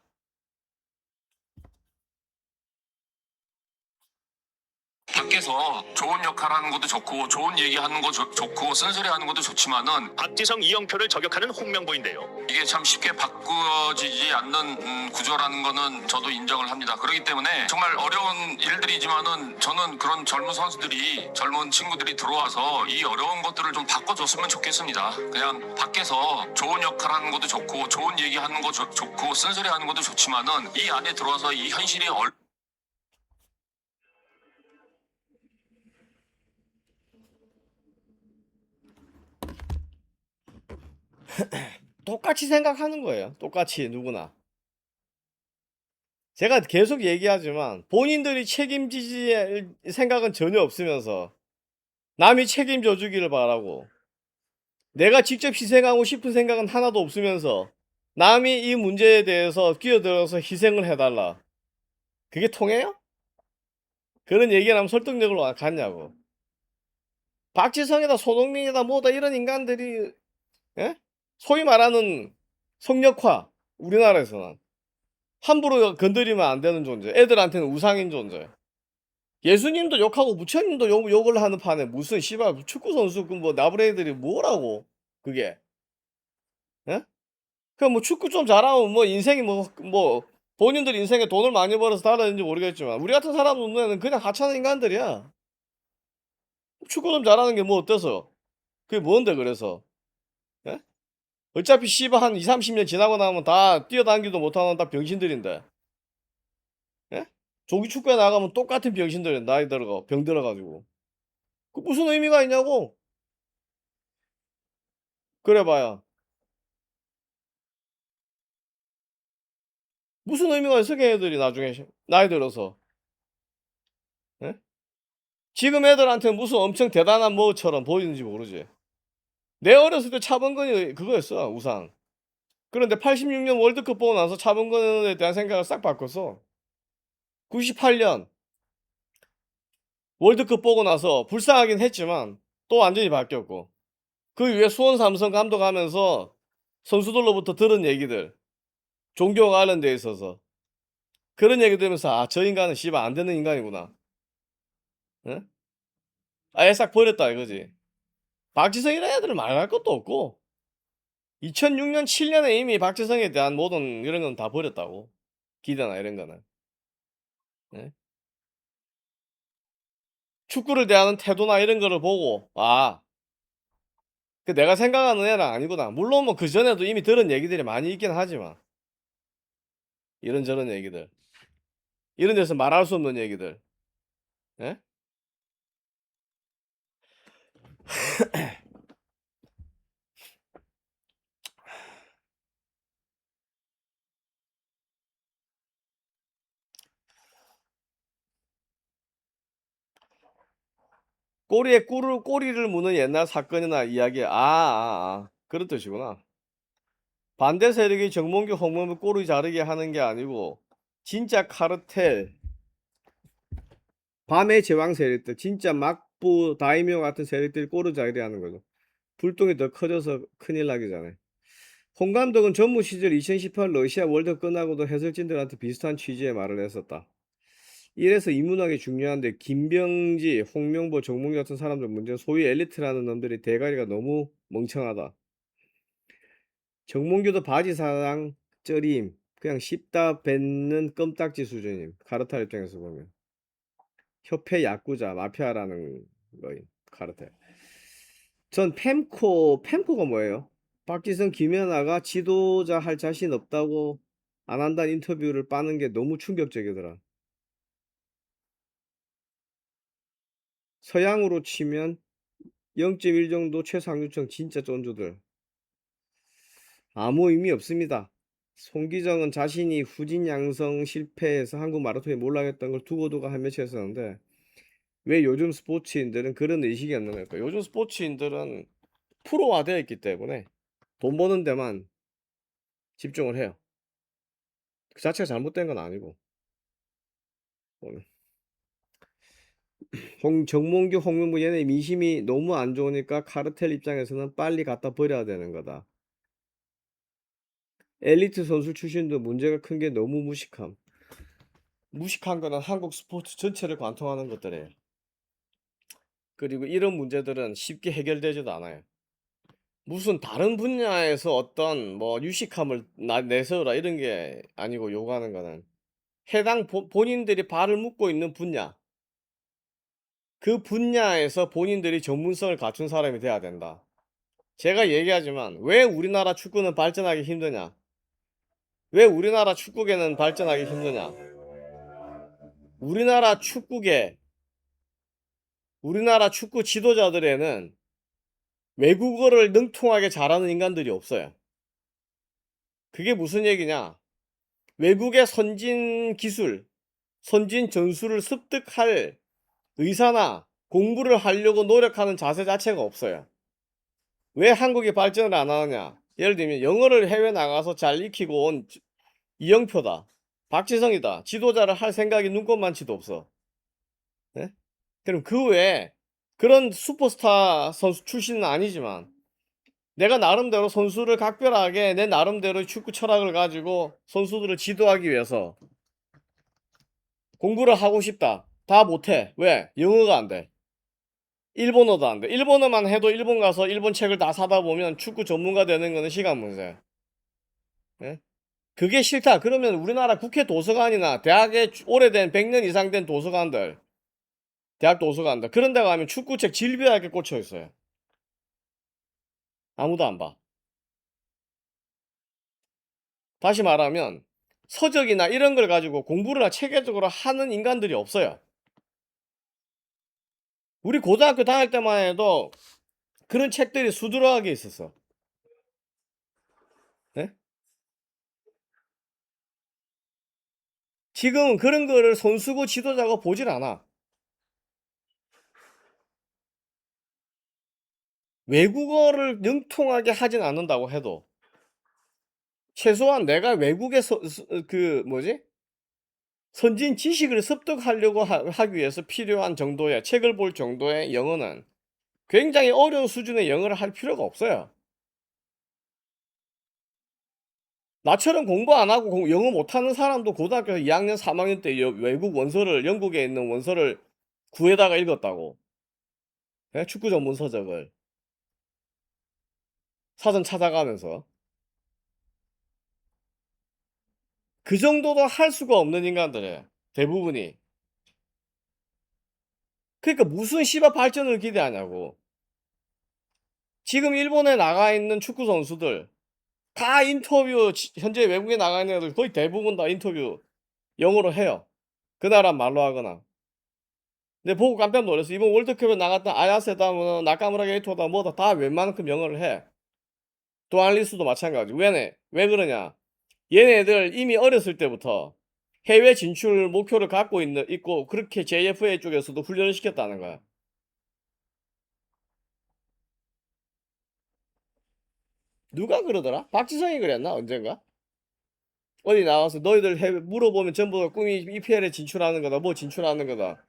밖에서 좋은 역할하는 것도 좋고 좋은 얘기하는 거 좋고 쓴소리하는 것도 좋지만은 박지성 이영표를 저격하는 홍명보인데요. 이게 참 쉽게 바꾸어지지 않는 구조라는 거는 저도 인정을 합니다. 그렇기 때문에 정말 어려운 일들이지만은 저는 그런 젊은 선수들이 젊은 친구들이 들어와서 이 어려운 것들을 좀 바꿔줬으면 좋겠습니다. 그냥 밖에서 좋은 역할하는 것도 좋고 좋은 얘기하는 거 좋고 쓴소리하는 것도 좋지만은 이 안에 들어와서 이 현실이 똑같이 생각하는 거예요. 똑같이 누구나. 제가 계속 얘기하지만 본인들이 책임지질 생각은 전혀 없으면서 남이 책임져 주기를 바라고 내가 직접 희생하고 싶은 생각은 하나도 없으면서 남이 이 문제에 대해서 끼어들어서 희생을 해달라. 그게 통해요? 그런 얘기를 하면 설득력을 갖냐고. 박지성이다 손흥민이다 뭐다 이런 인간들이 예? 소위 말하는 성역화 우리나라에서는 함부로 건드리면 안 되는 존재. 애들한테는 우상인 존재. 예수님도 욕하고 부처님도 욕을 하는 판에 무슨 씨발 축구 선수 그 뭐 나부레이들이 뭐라고 그게. 예? 그뭐 축구 좀 잘하면 뭐 인생이 뭐 본인들 인생에 돈을 많이 벌어서 달라졌는지 모르겠지만 우리 같은 사람 눈에는 그냥 하찮은 인간들이야. 축구 좀 잘하는 게 뭐 어때서? 그게 뭔데 그래서? 예? 어차피 씨발 한 20-30년 지나고 나면 다 뛰어다니지도 못하는 다 병신들인데. 예? 조기 축구에 나가면 똑같은 병신들이야 나이 들어가 병 들어 가지고. 그 무슨 의미가 있냐고. 그래 봐야. 무슨 의미가 있어 걔네들이 나중에 나이 들어서. 예? 지금 애들한테는 무슨 엄청 대단한 뭐처럼 보이는지 모르지. 내 어렸을 때 차범근이 그거였어 우상. 그런데 86년 월드컵 보고 나서 차범근에 대한 생각을 싹 바꿨어. 98년 월드컵 보고 나서 불쌍하긴 했지만 또 완전히 바뀌었고 그 이후에 수원 삼성 감독하면서 선수들로부터 들은 얘기들 종교와 관련돼 있어서 그런 얘기 들으면서 '아 저 인간은 씨발 안 되는 인간이구나.' 예? 아예 싹 버렸다 이거지. 박지성 이런 애들은 말할 것도 없고 2006년 7년에 이미 박지성에 대한 모든 이런 건 다 버렸다고. 기대나 이런 거는. 예? 축구를 대하는 태도나 이런 거를 보고 '아 그 내가 생각하는 애는 아니구나. 물론 뭐 그전에도 이미 들은 얘기들이 많이 있긴 하지만 이런저런 얘기들. 이런 데서 말할 수 없는 얘기들. 예? 꼬리에 꼬리를 무는 옛날 사건이나 이야기. 그런 뜻이구나. 반대 세력이 정몽규 홍범을 꼬리 자르게 하는 게 아니고 진짜 카르텔, 밤의 제왕 세력들, 진짜 막부 다이묘 같은 세력들이 꼬리 자르게 하는 거죠. 불똥이 더 커져서 큰일 나기 전에. 홍 감독은 전무 시절 2018 러시아 월드컵 끝나고도 해설진들한테 비슷한 취지의 말을 했었다. 이래서 인문학이 중요한데 김병지, 홍명보, 정몽규 같은 사람들 문제는 소위 엘리트라는 놈들이 대가리가 너무 멍청하다. 정몽규도 바지사랑 쩌림, 그냥 씹다 뱉는 껌딱지 수준임. 카르텔 입장에서 보면. 협회 야구자, 마피아라는 거임. 카르텔. 전 펜코가 뭐예요? 박지성 김연아가 지도자 할 자신 없다고 안 한다는 인터뷰를 빠는 게 너무 충격적이더라. 서양으로 치면 0.1 정도 최상류층 진짜 쫀조들. 아무 의미 없습니다. 송기정은 자신이 후진 양성 실패해서 한국 마라톤에 몰락했던 걸 두고두고 한 며칠 했었는데 왜 요즘 스포츠인들은 그런 의식이 없는 걸까? 요즘 스포츠인들은 프로화되어 있기 때문에 돈 버는 데만 집중을 해요. 그 자체가 잘못된 건 아니고. 정몽규, 홍명보 얘네 민심이 너무 안 좋으니까 카르텔 입장에서는 빨리 갖다 버려야 되는 거다. 엘리트 선수 출신도 문제가 큰 게 너무 무식함. 무식한 거는 한국 스포츠 전체를 관통하는 것들이에요. 그리고 이런 문제들은 쉽게 해결되지도 않아요. 무슨 다른 분야에서 어떤 뭐 유식함을 내세우라 이런 게 아니고 요구하는 거는 해당 본인들이 발을 묶고 있는 분야, 그 분야에서 본인들이 전문성을 갖춘 사람이 돼야 된다. 제가 얘기하지만 왜 우리나라 축구는 발전하기 힘드냐? 왜 우리나라 축구계는 발전하기 힘드냐? 우리나라 축구계, 우리나라 축구 지도자들에는 외국어를 능통하게 잘하는 인간들이 없어요. 그게 무슨 얘기냐? 외국의 선진 기술, 선진 전술을 습득할 의사나 공부를 하려고 노력하는 자세 자체가 없어요. 왜 한국이 발전을 안 하느냐? 예를 들면 영어를 해외 나가서 잘 익히고 온 이영표다, 박지성이다, 지도자를 할 생각이 눈꼽만치도 없어. 네? 그럼 그 외에 그런 슈퍼스타 선수 출신은 아니지만 내가 나름대로 선수를 각별하게 내 나름대로 축구 철학을 가지고 선수들을 지도하기 위해서 공부를 하고 싶다. 다 못해. 왜? 영어가 안 돼. 일본어도 안 돼. 일본어만 해도 일본 가서 일본 책을 다 사다 보면 축구 전문가 되는 거는 시간 문제야. 예? 그게 싫다. 그러면 우리나라 국회 도서관이나 대학에 오래된 100년 이상 된 도서관들, 대학 도서관들 그런 데 가면 축구책 질비하게 꽂혀 있어요. 아무도 안 봐. 다시 말하면 서적이나 이런 걸 가지고 공부를 체계적으로 하는 인간들이 없어요. 우리 고등학교 다닐 때만 해도 그런 책들이 수두룩하게 있었어. 네? 지금은 그런 거를 선수고 지도자고 보질 않아. 외국어를 능통하게 하진 않는다고 해도 최소한 내가 외국의 선진 지식을 습득하려고 하기 위해서 필요한 정도의 책을 볼 정도의 영어는 굉장히 어려운 수준의 영어를 할 필요가 없어요. 나처럼 공부 안 하고 영어 못하는 사람도 고등학교 2학년, 3학년 때 외국 원서를, 영국에 있는 원서를 구해다가 읽었다고. 예? 축구 전문 서적을 사전 찾아가면서. 그 정도도 할 수가 없는 인간들이에요. 대부분이. 그러니까 무슨 씨발 발전을 기대하냐고. 지금 일본에 나가 있는 축구 선수들 다 인터뷰 현재 외국에 나가 있는 애들 거의 대부분 다 인터뷰 영어로 해요. 그 나라 말로 하거나. 근데 보고 깜짝 놀랐어. 이번 월드컵에 나갔던 아야세다 뭐 나카무라 게이토다 뭐다 다 웬만큼 영어를 해. 도안리스도 마찬가지. 왜 그러냐? 얘네들 이미 어렸을 때부터 해외 진출 목표를 갖고 있고 그렇게 JFA 쪽에서도 훈련을 시켰다는 거야. 누가 그러더라? 박지성이 그랬나 언젠가? 어디 나와서 너희들 해외 물어보면 전부 다 꿈이 EPL에 진출하는 거다. 뭐 진출하는 거다.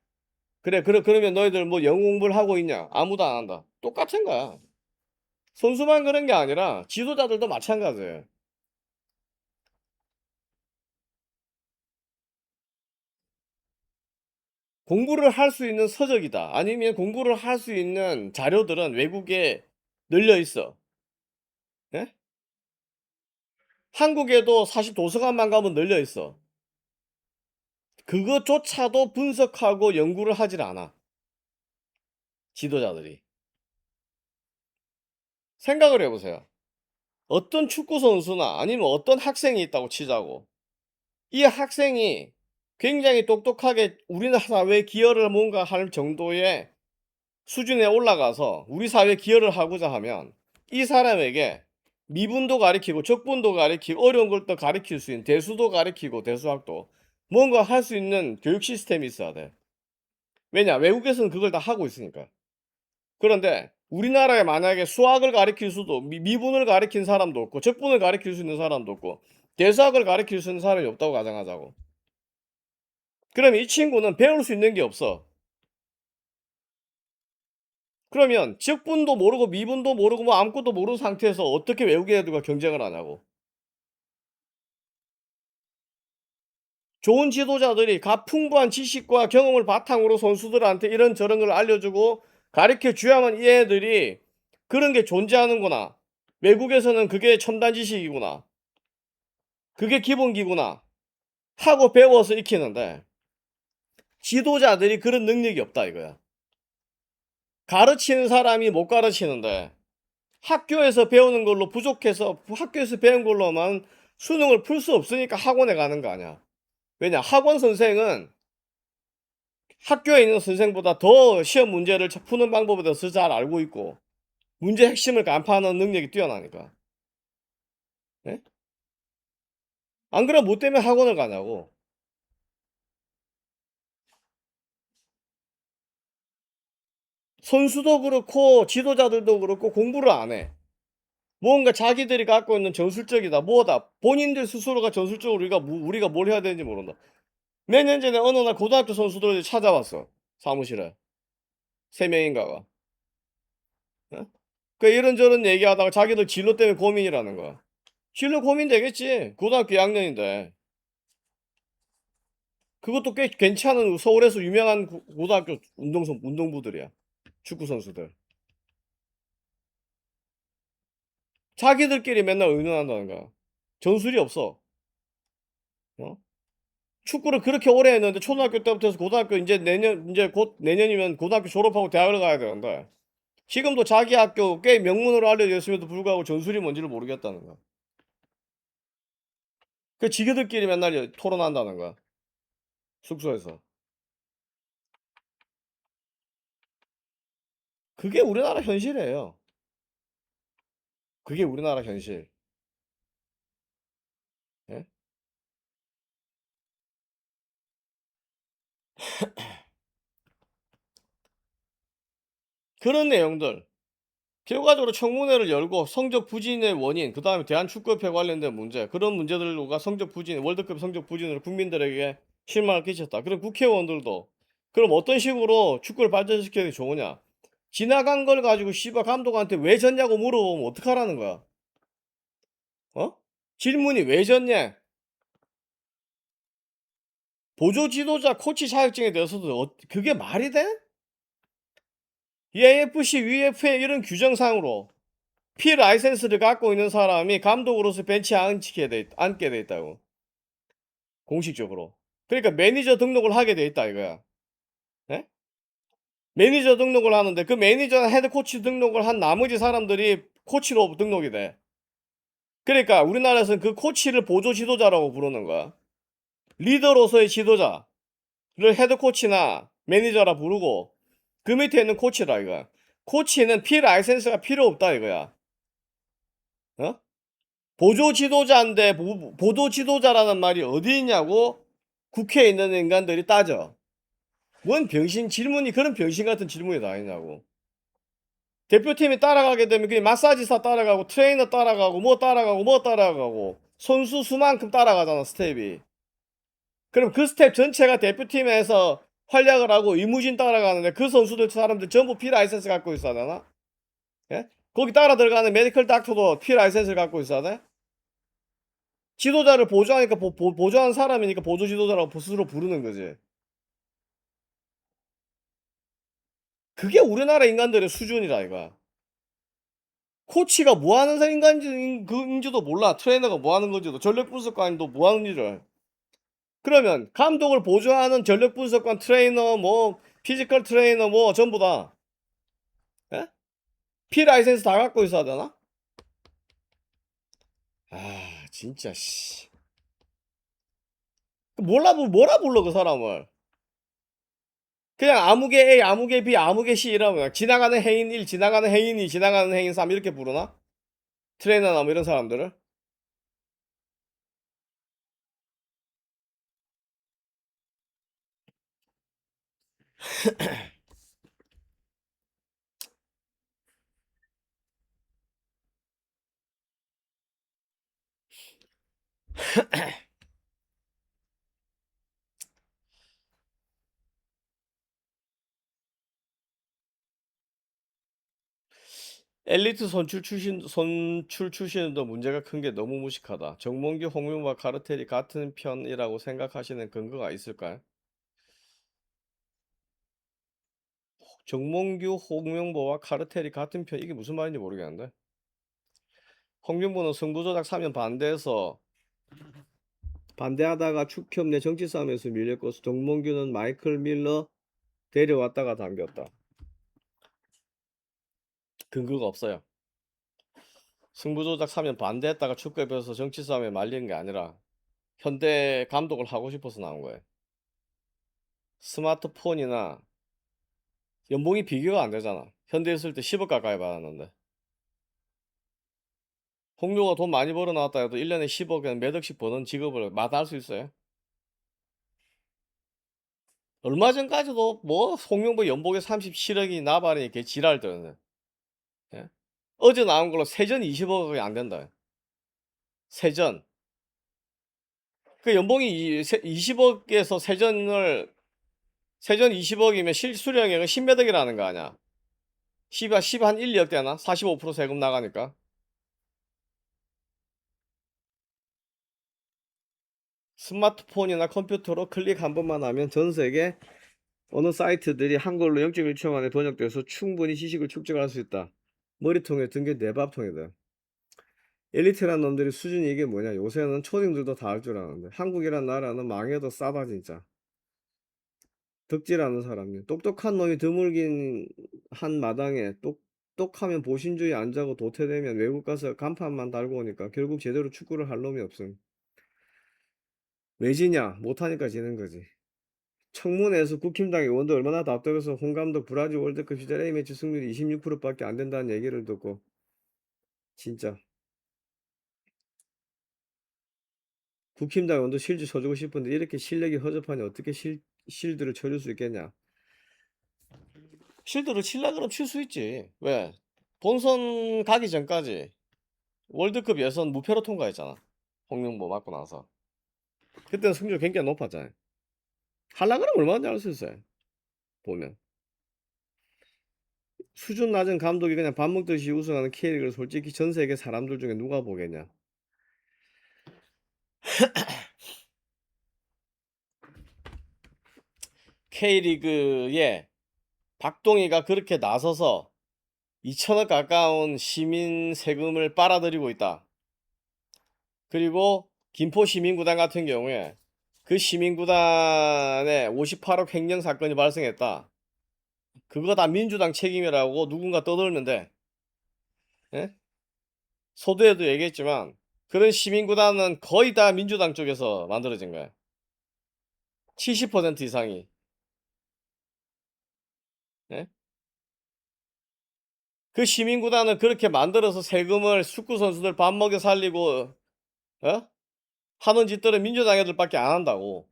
그러면 너희들 뭐 영어 공부를 하고 있냐? 아무도 안 한다. 똑같은 거야. 선수만 그런 게 아니라 지도자들도 마찬가지예요. 공부를 할 수 있는 서적이다. 아니면 공부를 할 수 있는 자료들은 외국에 널려 있어. 예? 한국에도 사실 도서관만 가면 널려 있어. 그것조차도 분석하고 연구를 하질 않아. 지도자들이. 생각을 해보세요. 어떤 축구 선수나 아니면 어떤 학생이 있다고 치자고. 이 학생이 굉장히 똑똑하게 우리나라 사회에 기여를 뭔가 할 정도의 수준에 올라가서 우리 사회에 기여를 하고자 하면 이 사람에게 미분도 가리키고 적분도 가리키고 어려운 걸 또 가리킬 수 있는 대수도 가리키고 대수학도 뭔가 할 수 있는 교육 시스템이 있어야 돼. 왜냐? 외국에서는 그걸 다 하고 있으니까. 그런데 우리나라에 만약에 수학을 가리킬 수도 미분을 가리킨 사람도 없고 적분을 가리킬 수 있는 사람도 없고 대수학을 가리킬 수 있는 사람이 없다고 가정하자고. 그럼 이 친구는 배울 수 있는 게 없어. 그러면 적분도 모르고 미분도 모르고 뭐 아무것도 모르는 상태에서 어떻게 외국인 애들과 경쟁을 하냐고. 좋은 지도자들이 풍부한 지식과 경험을 바탕으로 선수들한테 이런저런 걸 알려주고 가르쳐 줘야만 이 애들이 그런 게 존재하는구나. 외국에서는 그게 첨단 지식이구나. 그게 기본기구나. 하고 배워서 익히는데 지도자들이 그런 능력이 없다 이거야. 가르치는 사람이 못 가르치는데 학교에서 배우는 걸로 부족해서 학교에서 배운 걸로만 수능을 풀 수 없으니까 학원에 가는 거 아니야. 왜냐? 학원 선생은 학교에 있는 선생보다 더 시험 문제를 푸는 방법에 대해서 잘 알고 있고 문제 핵심을 간파하는 능력이 뛰어나니까. 예? 안 그러면 뭐 때문에 학원을 가냐고. 선수도 그렇고 지도자들도 그렇고 공부를 안 해. 뭔가 자기들이 갖고 있는 전술적이다 뭐다 본인들 스스로가 전술적으로 우리가 뭘 해야 되는지 모른다. 몇 년 전에 어느 날 고등학교 선수들이 찾아왔어 사무실에. 세 명인가가. 어? 그 이런저런 얘기하다가 자기들 진로 때문에 고민이라는 거야. 진로 고민 되겠지. 고등학교 2학년인데. 그것도 꽤 괜찮은 서울에서 유명한 고등학교 운동부들이야. 축구 선수들. 자기들끼리 맨날 의논한다는 거야. 전술이 없어. 어? 축구를 그렇게 오래 했는데 초등학교 때부터 해서 고등학교 이제 곧 내년이면 고등학교 졸업하고 대학을 가야 되는데 지금도 자기 학교 꽤 명문으로 알려져 있음에도 불구하고 전술이 뭔지를 모르겠다는 거야. 그 지그들끼리 맨날 토론한다는 거야. 숙소에서. 그게 우리나라 현실이에요. 그게 우리나라 현실. 예? 그런 내용들 결과적으로 청문회를 열고 성적 부진의 원인, 그 다음에 대한축구협회 관련된 문제, 그런 문제들과 성적 부진, 월드컵 성적 부진으로 국민들에게 실망을 끼쳤다. 그럼 국회의원들도 그럼 어떤 식으로 축구를 발전시키는 게 좋으냐? 지나간 걸 가지고 씨발 감독한테 왜 졌냐고 물어보면 어떡하라는 거야? 어? 질문이 왜 졌냐? 보조 지도자 코치 자격증에 대해서도 그게 말이 돼? AFC, UEFA 이런 규정상으로 P 라이센스를 갖고 있는 사람이 감독으로서 벤치에 앉게 돼 있다고. 공식적으로. 그러니까 매니저 등록을 하게 돼 있다 이거야. 예? 매니저 등록을 하는데 그 매니저 헤드 코치 등록을 한 나머지 사람들이 코치로 등록이 돼. 그러니까 우리나라에서는 그 코치를 보조 지도자라고 부르는 거야. 리더로서의 지도자를 헤드 코치나 매니저라 부르고 그 밑에 있는 코치라 이거야. 코치는 P 라이센스가 필요 없다 이거야. 어? 보조 지도자인데 보조 지도자라는 말이 어디 있냐고 국회에 있는 인간들이 따져. 뭔 병신 질문이 그런 병신 같은 질문이 다 있냐고. 대표팀이 따라가게 되면 그냥 마사지사 따라가고 트레이너 따라가고 뭐 따라가고 뭐 따라가고 선수 수만큼 따라가잖아 스텝이. 그럼 그 스텝 전체가 대표팀에서 활약을 하고 이무진 따라가는데 그 선수들 사람들 전부 P 라이센스 갖고 있어야 되나? 예? 거기 따라 들어가는 메디컬 닥터도 P 라이센스를 갖고 있어야 돼? 지도자를 보조하니까 보조하는 사람이니까 보조 지도자라고 스스로 부르는 거지. 그게 우리나라 인간들의 수준이라 이거야. 코치가 뭐 하는 인간인지도 몰라. 트레이너가 뭐 하는 건지도 전력 분석관도 뭐 하는 일을. 그러면 감독을 보조하는 전력 분석관 트레이너 뭐 피지컬 트레이너 뭐 전부 다 예? P 라이센스 다 갖고 있어야 되나? 아 진짜 씨. 뭐라 불러 그 사람을. 그냥 아무개 A 아무개 B 아무개 C 이러면 그냥 지나가는 행인 1 지나가는 행인 2 지나가는 행인 3 이렇게 부르나? 트레이너나 뭐 이런 사람들을. 엘리트 선출 출신도 문제가 큰 게 너무 무식하다. 정몽규, 홍명보와 카르텔이 같은 편이라고 생각하시는 근거가 있을까요? 정몽규, 홍명보와 카르텔이 같은 편 이게 무슨 말인지 모르겠는데. 홍명보는 승부조작 사면 반대하다가 축협 내 정치 싸움에서 밀렸고 정몽규는 마이클 밀러 데려왔다가 당겼다. 근거가 없어요. 승부조작 사면 반대했다가 축구협에서 정치 싸움에 말린 게 아니라 현대 감독을 하고 싶어서 나온 거예요. 스마트폰이나 연봉이 비교가 안 되잖아. 현대 있을 때 10억 가까이 받았는데. 홍료가 돈 많이 벌어 나왔다 해도 1년에 10억 그냥 몇 억씩 버는 직업을 마다할 수 있어요? 얼마 전까지도 뭐 홍명보 연봉에 37억이 나발이 개 지랄들. 예? 어제 나온 걸로 세전 20억이 안 된다. 세전. 그 연봉이 20억에서 세전 20억이면 실수령액은 10몇 억이라는 거 아니야. 10한 1, 2억 되나? 45% 세금 나가니까. 스마트폰이나 컴퓨터로 클릭 한 번만 하면 전 세계 어느 사이트들이 한글로 0.1초 만에 번역돼서 충분히 지식을 축적할 수 있다. 머리통에 든 게 내 밥통이다. 엘리트란 놈들이 수준이 이게 뭐냐. 요새는 초딩들도 다 할 줄 아는데 한국이란 나라는 망해도 싸다 진짜. 덕질하는 사람이 똑똑한 놈이 드물긴 한 마당에 똑똑하면 보신주의 안 자고 도태되면 외국 가서 간판만 달고 오니까 결국 제대로 축구를 할 놈이 없음. 왜 지냐? 못하니까 지는 거지. 청문회에서 국힘당이 원도 얼마나 답답해서 홍 감독 브라질 월드컵 시절 A매치 승률이 26%밖에 안 된다는 얘기를 듣고 진짜 국힘당이 원도 실드 쳐주고 싶은데 이렇게 실력이 허접하니 어떻게 실드를 쳐줄 수 있겠냐. 실드를 칠라 그러면 칠 수 있지. 왜? 본선 가기 전까지 월드컵 예선 무패로 통과했잖아. 홍명보 맞고 나서. 그때는 승률 굉장히 높았잖아요. 할라 그러면 얼마나 잘할 수 있어요. 보면. 수준 낮은 감독이 그냥 밥 먹듯이 우승하는 K리그를 솔직히 전 세계 사람들 중에 누가 보겠냐. K리그에 박동희가 그렇게 나서서 2천억 가까운 시민 세금을 빨아들이고 있다. 그리고 김포 시민구단 같은 경우에 그 시민구단에 58억 횡령 사건이 발생했다. 그거 다 민주당 책임이라고 누군가 떠들면 돼. 예? 소두에도 얘기했지만 그런 시민구단은 거의 다 민주당 쪽에서 만들어진 거야. 70% 이상이. 예? 그 시민구단을 그렇게 만들어서 세금을 축구 선수들 밥 먹여 살리고 어? 하는 짓들은 민주당 애들밖에 안 한다고.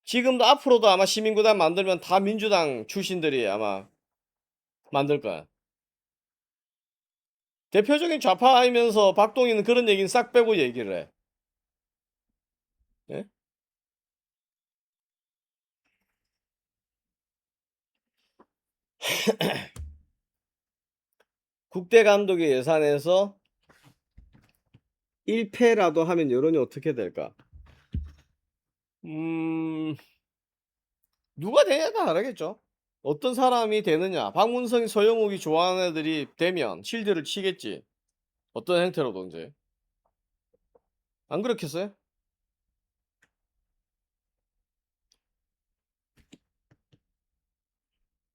지금도 앞으로도 아마 시민구단 만들면 다 민주당 출신들이 아마 만들 거야. 대표적인 좌파이면서 박동희는 그런 얘기는 싹 빼고 얘기를 해. 예? 국대 감독의 예산에서 1패라도 하면 여론이 어떻게 될까? 누가 되냐에 다르겠죠. 어떤 사람이 되느냐. 박문성이 서영욱이 좋아하는 애들이 되면 실드를 치겠지. 어떤 형태로든지. 안 그렇겠어요?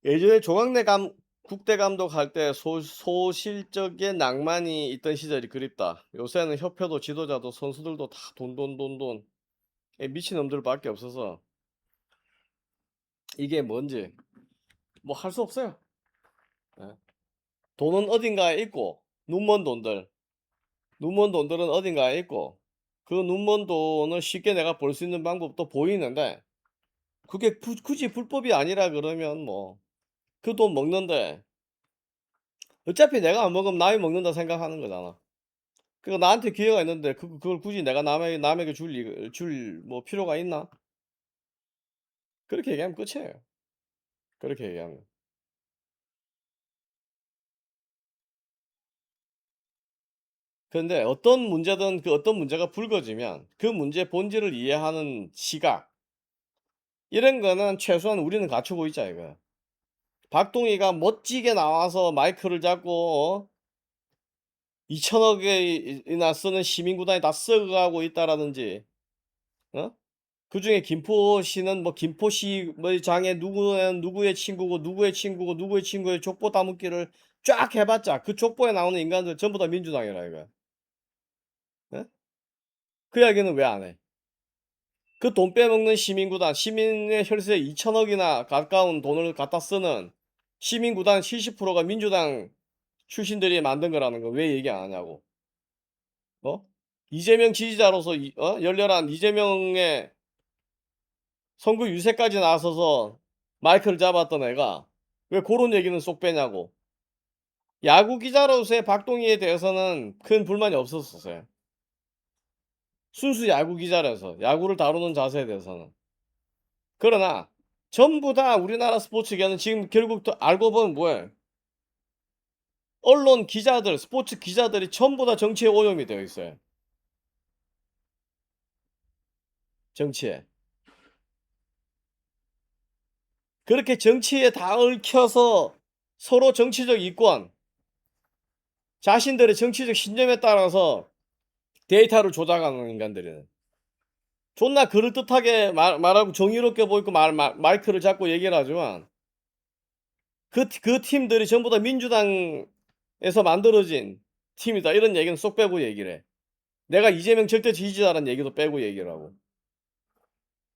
예전에 국대 감독 할 때 소실적의 낭만이 있던 시절이 그립다. 요새는 협회도 지도자도 선수들도 다 돈, 돈, 돈, 돈. 미친놈들밖에 없어서 이게 뭔지 뭐 할 수 없어요. 예. 돈은 어딘가에 있고 눈먼 돈들. 눈먼 돈들은 어딘가에 있고 그 눈먼 돈을 쉽게 내가 벌 수 있는 방법도 보이는데 그게 굳이 불법이 아니라 그러면 뭐 그 돈 먹는데 어차피 내가 안 먹으면 남이 먹는다 생각하는 거잖아. 그러니까 나한테 기회가 있는데 그걸 굳이 내가 남에게 줄 뭐 필요가 있나? 그렇게 얘기하면 끝이에요. 그렇게 얘기하면. 그런데 어떤 문제든 그 어떤 문제가 불거지면 그 문제의 본질을 이해하는 시각 이런 거는 최소한 우리는 갖추고 있자 이거야. 박동희가 멋지게 나와서 마이크를 잡고 2천억이나 쓰는 시민구단이 다 썩어가고 있다라든지 어? 그중에 김포시는 뭐 김포시 뭐 장에 누구는 누구의 친구고 누구의 친구고 누구의 친구의 족보 따먹기를 쫙 해봤자 그 족보에 나오는 인간들 전부 다 민주당이라 이거야. 어? 그 이야기는 왜 안 해? 그 돈 빼먹는 시민구단 시민의 혈세 2천억이나 가까운 돈을 갖다 쓰는 시민구단 70%가 민주당 출신들이 만든 거라는 거 왜 얘기 안 하냐고. 어? 이재명 지지자로서 열렬한 이재명의 선거 유세까지 나서서 마이크를 잡았던 애가 왜 그런 얘기는 쏙 빼냐고. 야구 기자로서의 박동희에 대해서는 큰 불만이 없었어요. 순수 야구 기자라서 야구를 다루는 자세에 대해서는. 그러나 전부 다 우리나라 스포츠계는 지금 결국 또 알고 보면 뭐예요? 언론 기자들, 스포츠 기자들이 전부 다 정치에 오염이 되어 있어요. 정치에. 그렇게 정치에 다 얽혀서 서로 정치적 이권, 자신들의 정치적 신념에 따라서 데이터를 조작하는 인간들이는. 존나 그럴듯하게 말하고 정의롭게 보이고 마이크를 잡고 얘기를 하지만 그 팀들이 전부 다 민주당에서 만들어진 팀이다. 이런 얘기는 쏙 빼고 얘기를 해. 내가 이재명 절대 지지자라는 얘기도 빼고 얘기를 하고.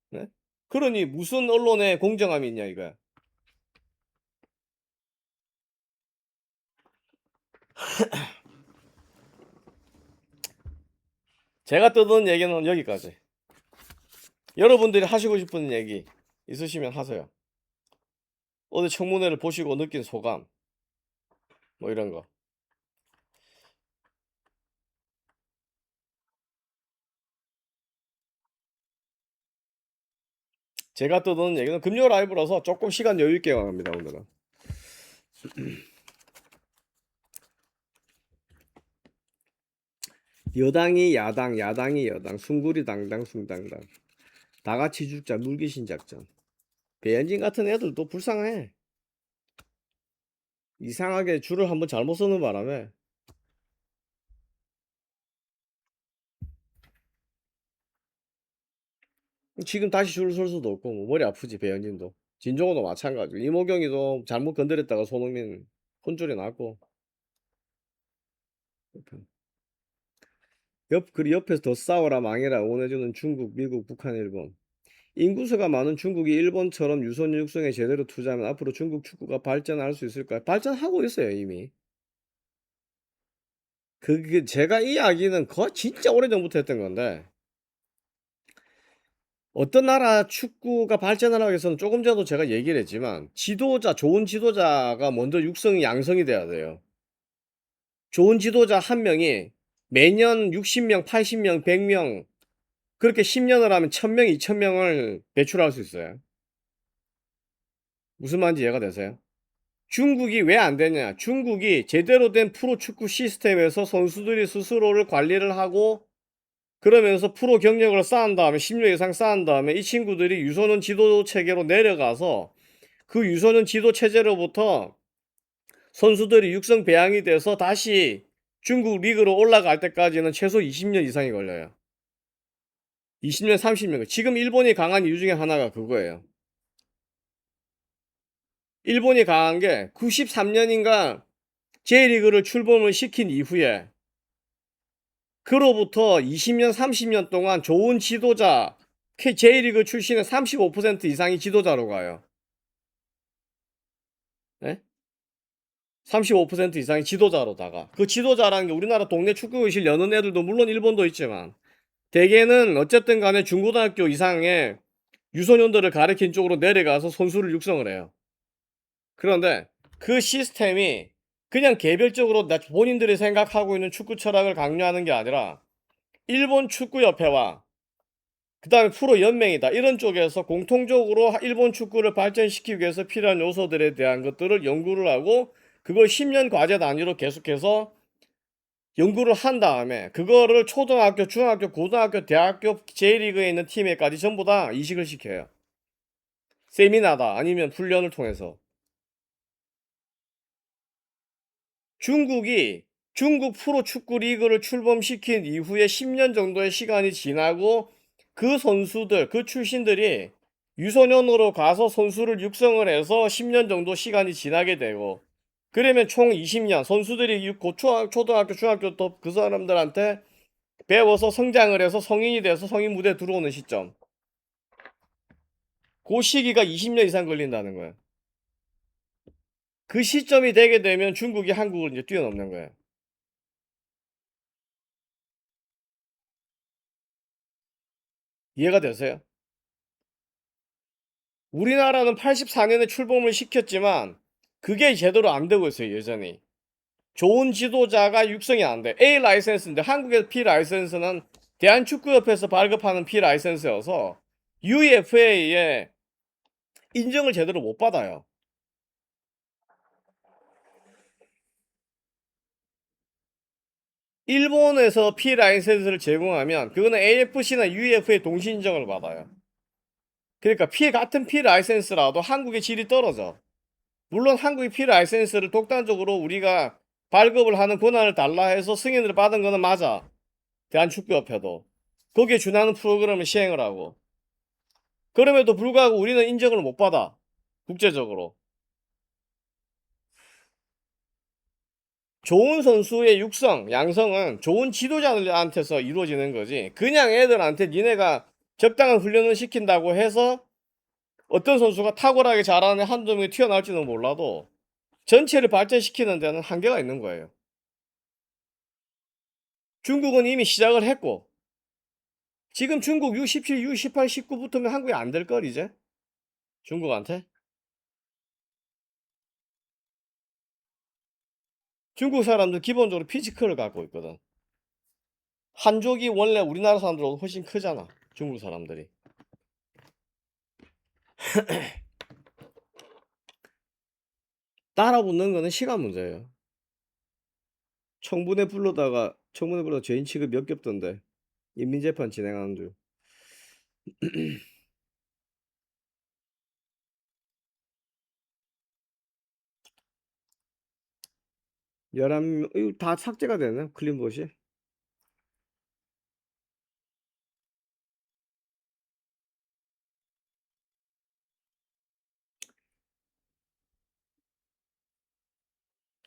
네? 그러니 무슨 언론에 공정함이 있냐 이거야. 제가 떠드는 얘기는 여기까지. 여러분들이 하시고 싶은 얘기 있으시면 하세요. 어제 청문회를 보시고 느낀 소감 뭐 이런 거. 제가 떠드는 얘기는 금요 라이브라서 조금 시간 여유 있게 갑니다 오늘은. 여당이 야당, 야당이 여당, 숭구리 당당, 숭당당. 다 같이 죽자 물귀신 작전. 배현진 같은 애들도 불쌍해. 이상하게 줄을 한번 잘못 서는 바람에 지금 다시 줄을 설 수도 없고 뭐 머리 아프지 배현진도. 진종호도 마찬가지고 이모경이도 잘못 건드렸다가 손흥민 혼쭐이 났고 그리 옆에서 더 싸워라 망해라 응원해주는 중국, 미국, 북한, 일본. 인구수가 많은 중국이 일본처럼 유소년 육성에 제대로 투자하면 앞으로 중국 축구가 발전할 수 있을까요? 발전하고 있어요 이미. 그게 제가 이 이야기는 진짜 오래전부터 했던 건데 어떤 나라 축구가 발전하기 위해서는 조금 전에도 제가 얘기를 했지만 좋은 지도자가 먼저 양성이 돼야 돼요. 좋은 지도자 한 명이 매년 60명, 80명, 100명 그렇게 10년을 하면 1000명, 2000명을 배출할 수 있어요. 무슨 말인지 이해가 되세요? 중국이 왜 안 되냐? 중국이 제대로 된 프로축구 시스템에서 선수들이 스스로를 관리를 하고 그러면서 프로 경력을 쌓은 다음에 10년 이상 쌓은 다음에 이 친구들이 유소년 지도 체계로 내려가서 그 유소년 지도 체제로부터 선수들이 육성 배양이 돼서 다시 중국 리그로 올라갈 때까지는 최소 20년 이상이 걸려요. 20년, 30년. 지금 일본이 강한 이유 중에 하나가 그거예요. 일본이 강한 게 93년인가 J리그를 출범을 시킨 이후에 그로부터 20년, 30년 동안 좋은 지도자, J리그 출신의 35% 이상이 지도자로 가요. 네? 35% 이상이 지도자로다가. 그 지도자라는 게 우리나라 동네 축구교실 여는 애들도 물론 일본도 있지만 대개는 어쨌든 간에 중고등학교 이상의 유소년들을 가르친 쪽으로 내려가서 선수를 육성을 해요. 그런데 그 시스템이 그냥 개별적으로 본인들이 생각하고 있는 축구 철학을 강요하는 게 아니라 일본 축구협회와 그 다음에 프로 연맹이다 이런 쪽에서 공통적으로 일본 축구를 발전시키기 위해서 필요한 요소들에 대한 것들을 연구를 하고 그걸 10년 과제 단위로 계속해서 연구를 한 다음에 그거를 초등학교, 중학교, 고등학교, 대학교 J리그에 있는 팀에까지 전부 다 이식을 시켜요. 세미나다 아니면 훈련을 통해서. 중국 프로 축구 리그를 출범시킨 이후에 10년 정도의 시간이 지나고 그 선수들, 그 출신들이 유소년으로 가서 선수를 육성을 해서 10년 정도 시간이 지나게 되고 그러면 총 20년 선수들이 초등학교, 중학교 또 그 사람들한테 배워서 성장을 해서 성인이 돼서 성인 무대에 들어오는 시점. 그 시기가 20년 이상 걸린다는 거예요. 그 시점이 되게 되면 중국이 한국을 이제 뛰어넘는 거예요. 이해가 되세요? 우리나라는 84년에 출범을 시켰지만 그게 제대로 안 되고 있어요, 여전히. 좋은 지도자가 육성이 안 돼. A 라이센스인데 한국의 P 라이센스는 대한축구협회에서 발급하는 P 라이센스여서 UEFA에 인정을 제대로 못 받아요. 일본에서 P 라이센스를 제공하면 그거는 AFC나 UEFA 동시 인정을 받아요. 그러니까 같은 P 라이센스라도 한국의 질이 떨어져. 물론 한국이 P 라이센스를 독단적으로 우리가 발급을 하는 권한을 달라 해서 승인을 받은 거는 맞아. 대한축구협회도. 거기에 준하는 프로그램을 시행을 하고. 그럼에도 불구하고 우리는 인정을 못 받아. 국제적으로. 좋은 선수의 육성, 양성은 좋은 지도자들한테서 이루어지는 거지. 그냥 애들한테 니네가 적당한 훈련을 시킨다고 해서 어떤 선수가 탁월하게 잘하는 한두 명이 튀어나올지는 몰라도 전체를 발전시키는 데는 한계가 있는 거예요. 중국은 이미 시작을 했고 지금 중국 U17, U18, 19 붙으면 한국이 안 될 걸 이제? 중국한테? 중국 사람들 기본적으로 피지컬을 갖고 있거든. 한족이 원래 우리나라 사람들보다 훨씬 크잖아. 중국 사람들이. 따라붙는 거는 시간 문제예요. 청문회 불러다가 죄인 취급 역겹던데. 인민재판 진행하는 중. 11명, 이거 다 삭제가 되네, 클린봇이.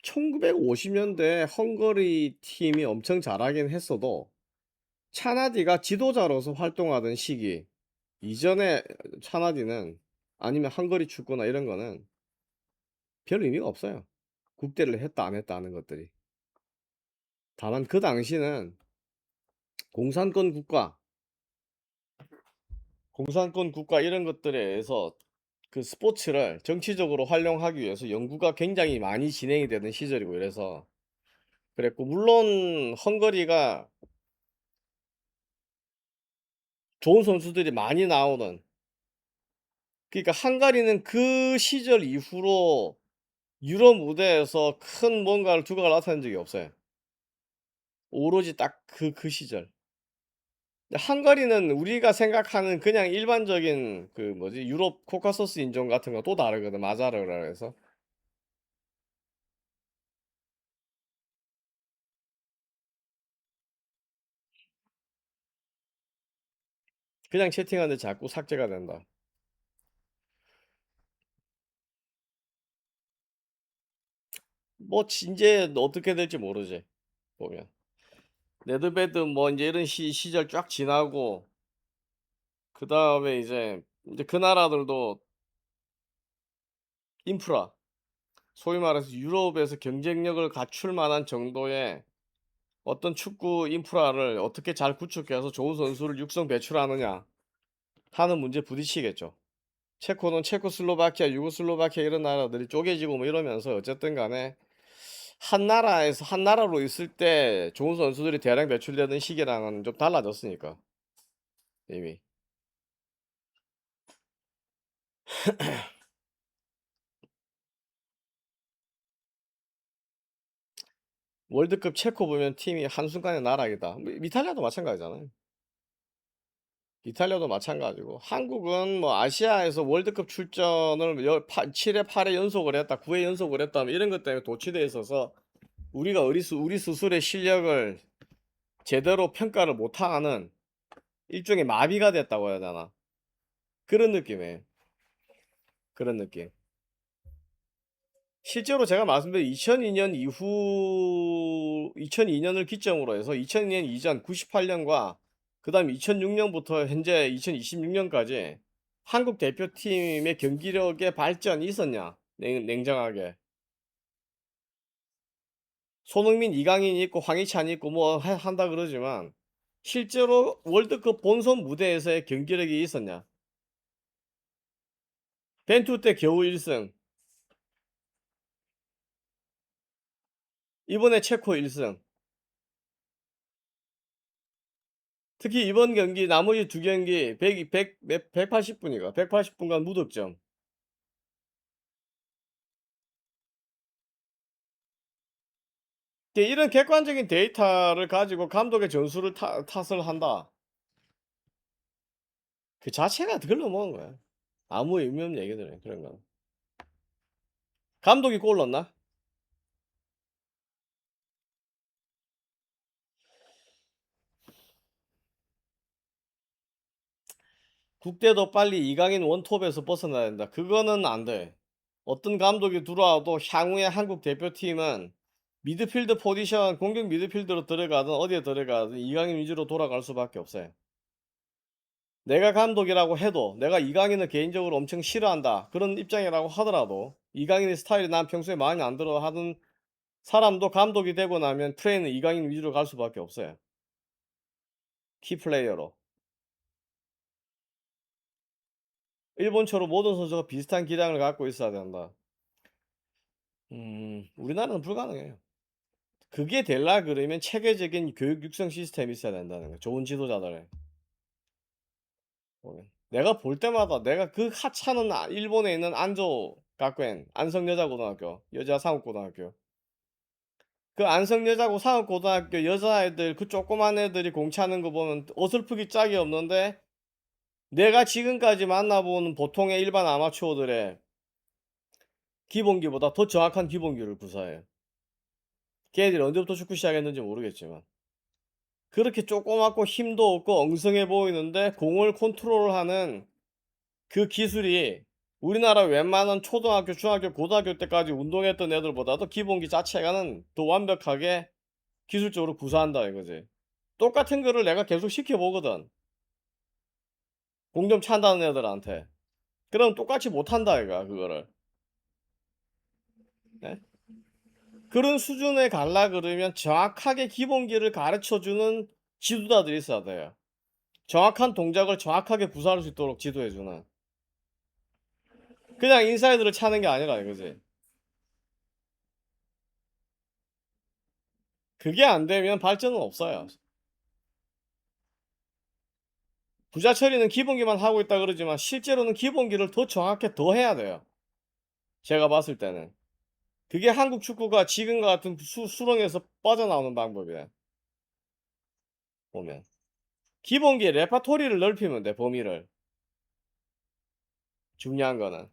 1950년대 헝가리 팀이 엄청 잘하긴 했어도 차나디가 지도자로서 활동하던 시기 이전에 차나디는 아니면 헝가리 축구나 이런 거는 별 의미가 없어요. 국대를 했다 안 했다 하는 것들이. 다만 그 당시는 공산권 국가, 공산권 국가 이런 것들에 의해서 그 스포츠를 정치적으로 활용하기 위해서 연구가 굉장히 많이 진행이 되던 시절이고 이래서 그랬고, 물론 헝가리가 좋은 선수들이 많이 나오는, 그러니까 헝가리는 그 시절 이후로 유럽 무대에서 큰 뭔가를 두각을 나타낸 적이 없어요. 오로지 딱 그 시절. 근데 헝가리는 우리가 생각하는 그냥 일반적인 그 뭐지 유럽 코카소스 인종 같은 거 또 다르거든. 마자르라 해서. 그냥 채팅하는데 자꾸 삭제가 된다. 뭐 이제 어떻게 될지 모르지. 보면. 네드베드 뭐 이제 이런 시절 쫙 지나고 그다음에 이제 그 나라들도 인프라, 소위 말해서 유럽에서 경쟁력을 갖출 만한 정도의 어떤 축구 인프라를 어떻게 잘 구축해서 좋은 선수를 육성 배출하느냐 하는 문제에 부딪히겠죠. 체코는 체코슬로바키아, 유고슬로바키아 이런 나라들이 쪼개지고 뭐 이러면서 어쨌든 간에 한 나라에서 한 나라로 있을 때 좋은 선수들이 대량 배출되는 시기랑은 좀 달라졌으니까 이미. 월드컵 체코 보면 팀이 한순간에 나락이다. 뭐 이탈리아도 마찬가지잖아요. 이탈리아도 마찬가지고 한국은 뭐 아시아에서 월드컵 출전을 7회 8회 연속을 했다, 9회 연속을 했다, 뭐 이런 것 때문에 도취돼 있어서 우리가 우리 스스로의 실력을 제대로 평가를 못하는 일종의 마비가 됐다고 해야 되나, 그런 느낌이에요. 그런 느낌. 실제로 제가 말씀드린 2002년 이후 2002년을 기점으로 해서 2002년 이전 98년과 그다음 2006년부터 현재 2026년까지 한국 대표팀의 경기력의 발전이 있었냐? 냉정하게. 손흥민, 이강인이 있고 황희찬이 있고 뭐 한다 그러지만 실제로 월드컵 본선 무대에서의 경기력이 있었냐? 벤투 때 겨우 1승, 이번에 체코 1승. 특히 이번 경기 나머지 두 경기 180분이가 180분간 무득점. 이런 객관적인 데이터를 가지고 감독의 전술을 탓을 한다. 그 자체가 덜 넘어간 거야. 아무 의미 없는 얘기들은 그런 건. 감독이 골 넣었나? 국대도 빨리 이강인 원톱에서 벗어나야 된다. 그거는 안 돼. 어떤 감독이 들어와도 향후에 한국 대표팀은 미드필드 포지션, 공격 미드필드로 들어가든 어디에 들어가든 이강인 위주로 돌아갈 수밖에 없어요. 내가 감독이라고 해도 내가 이강인을 개인적으로 엄청 싫어한다 그런 입장이라고 하더라도 이강인의 스타일이 난 평소에 마음에 안 들어 하던 사람도 감독이 되고 나면 플레이는 이강인 위주로 갈 수밖에 없어요. 키플레이어로. 일본처럼 모든 선수가 비슷한 기량을 갖고 있어야 된다. 우리나라는 불가능해요. 그게 될라 그러면 체계적인 교육 육성 시스템이 있어야 된다는 거예요. 좋은 지도자들. 내가 볼 때마다 내가 그 하찮은 일본에 있는 안조学園, 안성여자고등학교, 여자상업고등학교. 그 안성여자고 상업고등학교 여자애들 그 조그만 애들이 공차는 거 보면 어설프기 짝이 없는데 내가 지금까지 만나본 보통의 일반 아마추어들의 기본기보다 더 정확한 기본기를 구사해요. 걔들이 언제부터 축구 시작했는지 모르겠지만 그렇게 조그맣고 힘도 없고 엉성해 보이는데 공을 컨트롤하는 그 기술이 우리나라 웬만한 초등학교, 중학교, 고등학교 때까지 운동했던 애들보다도 기본기 자체가는 더 완벽하게 기술적으로 구사한다 이거지. 똑같은 거를 내가 계속 시켜보거든. 공점 찬다는 애들한테. 그럼 똑같이 못한다 이거야 그거를. 네? 그런 수준에 갈라 그러면 정확하게 기본기를 가르쳐주는 지도자들이 있어야 돼요. 정확한 동작을 정확하게 구사할 수 있도록 지도해주는. 그냥 인사이드를 차는 게 아니라 이거지. 그게 안 되면 발전은 없어요. 부자 처리는 기본기만 하고 있다 그러지만 실제로는 기본기를 더 정확하게 더 해야 돼요. 제가 봤을 때는. 그게 한국 축구가 지금과 같은 수렁에서 빠져나오는 방법이에요. 보면. 기본기 레파토리를 넓히면 돼, 범위를. 중요한 거는.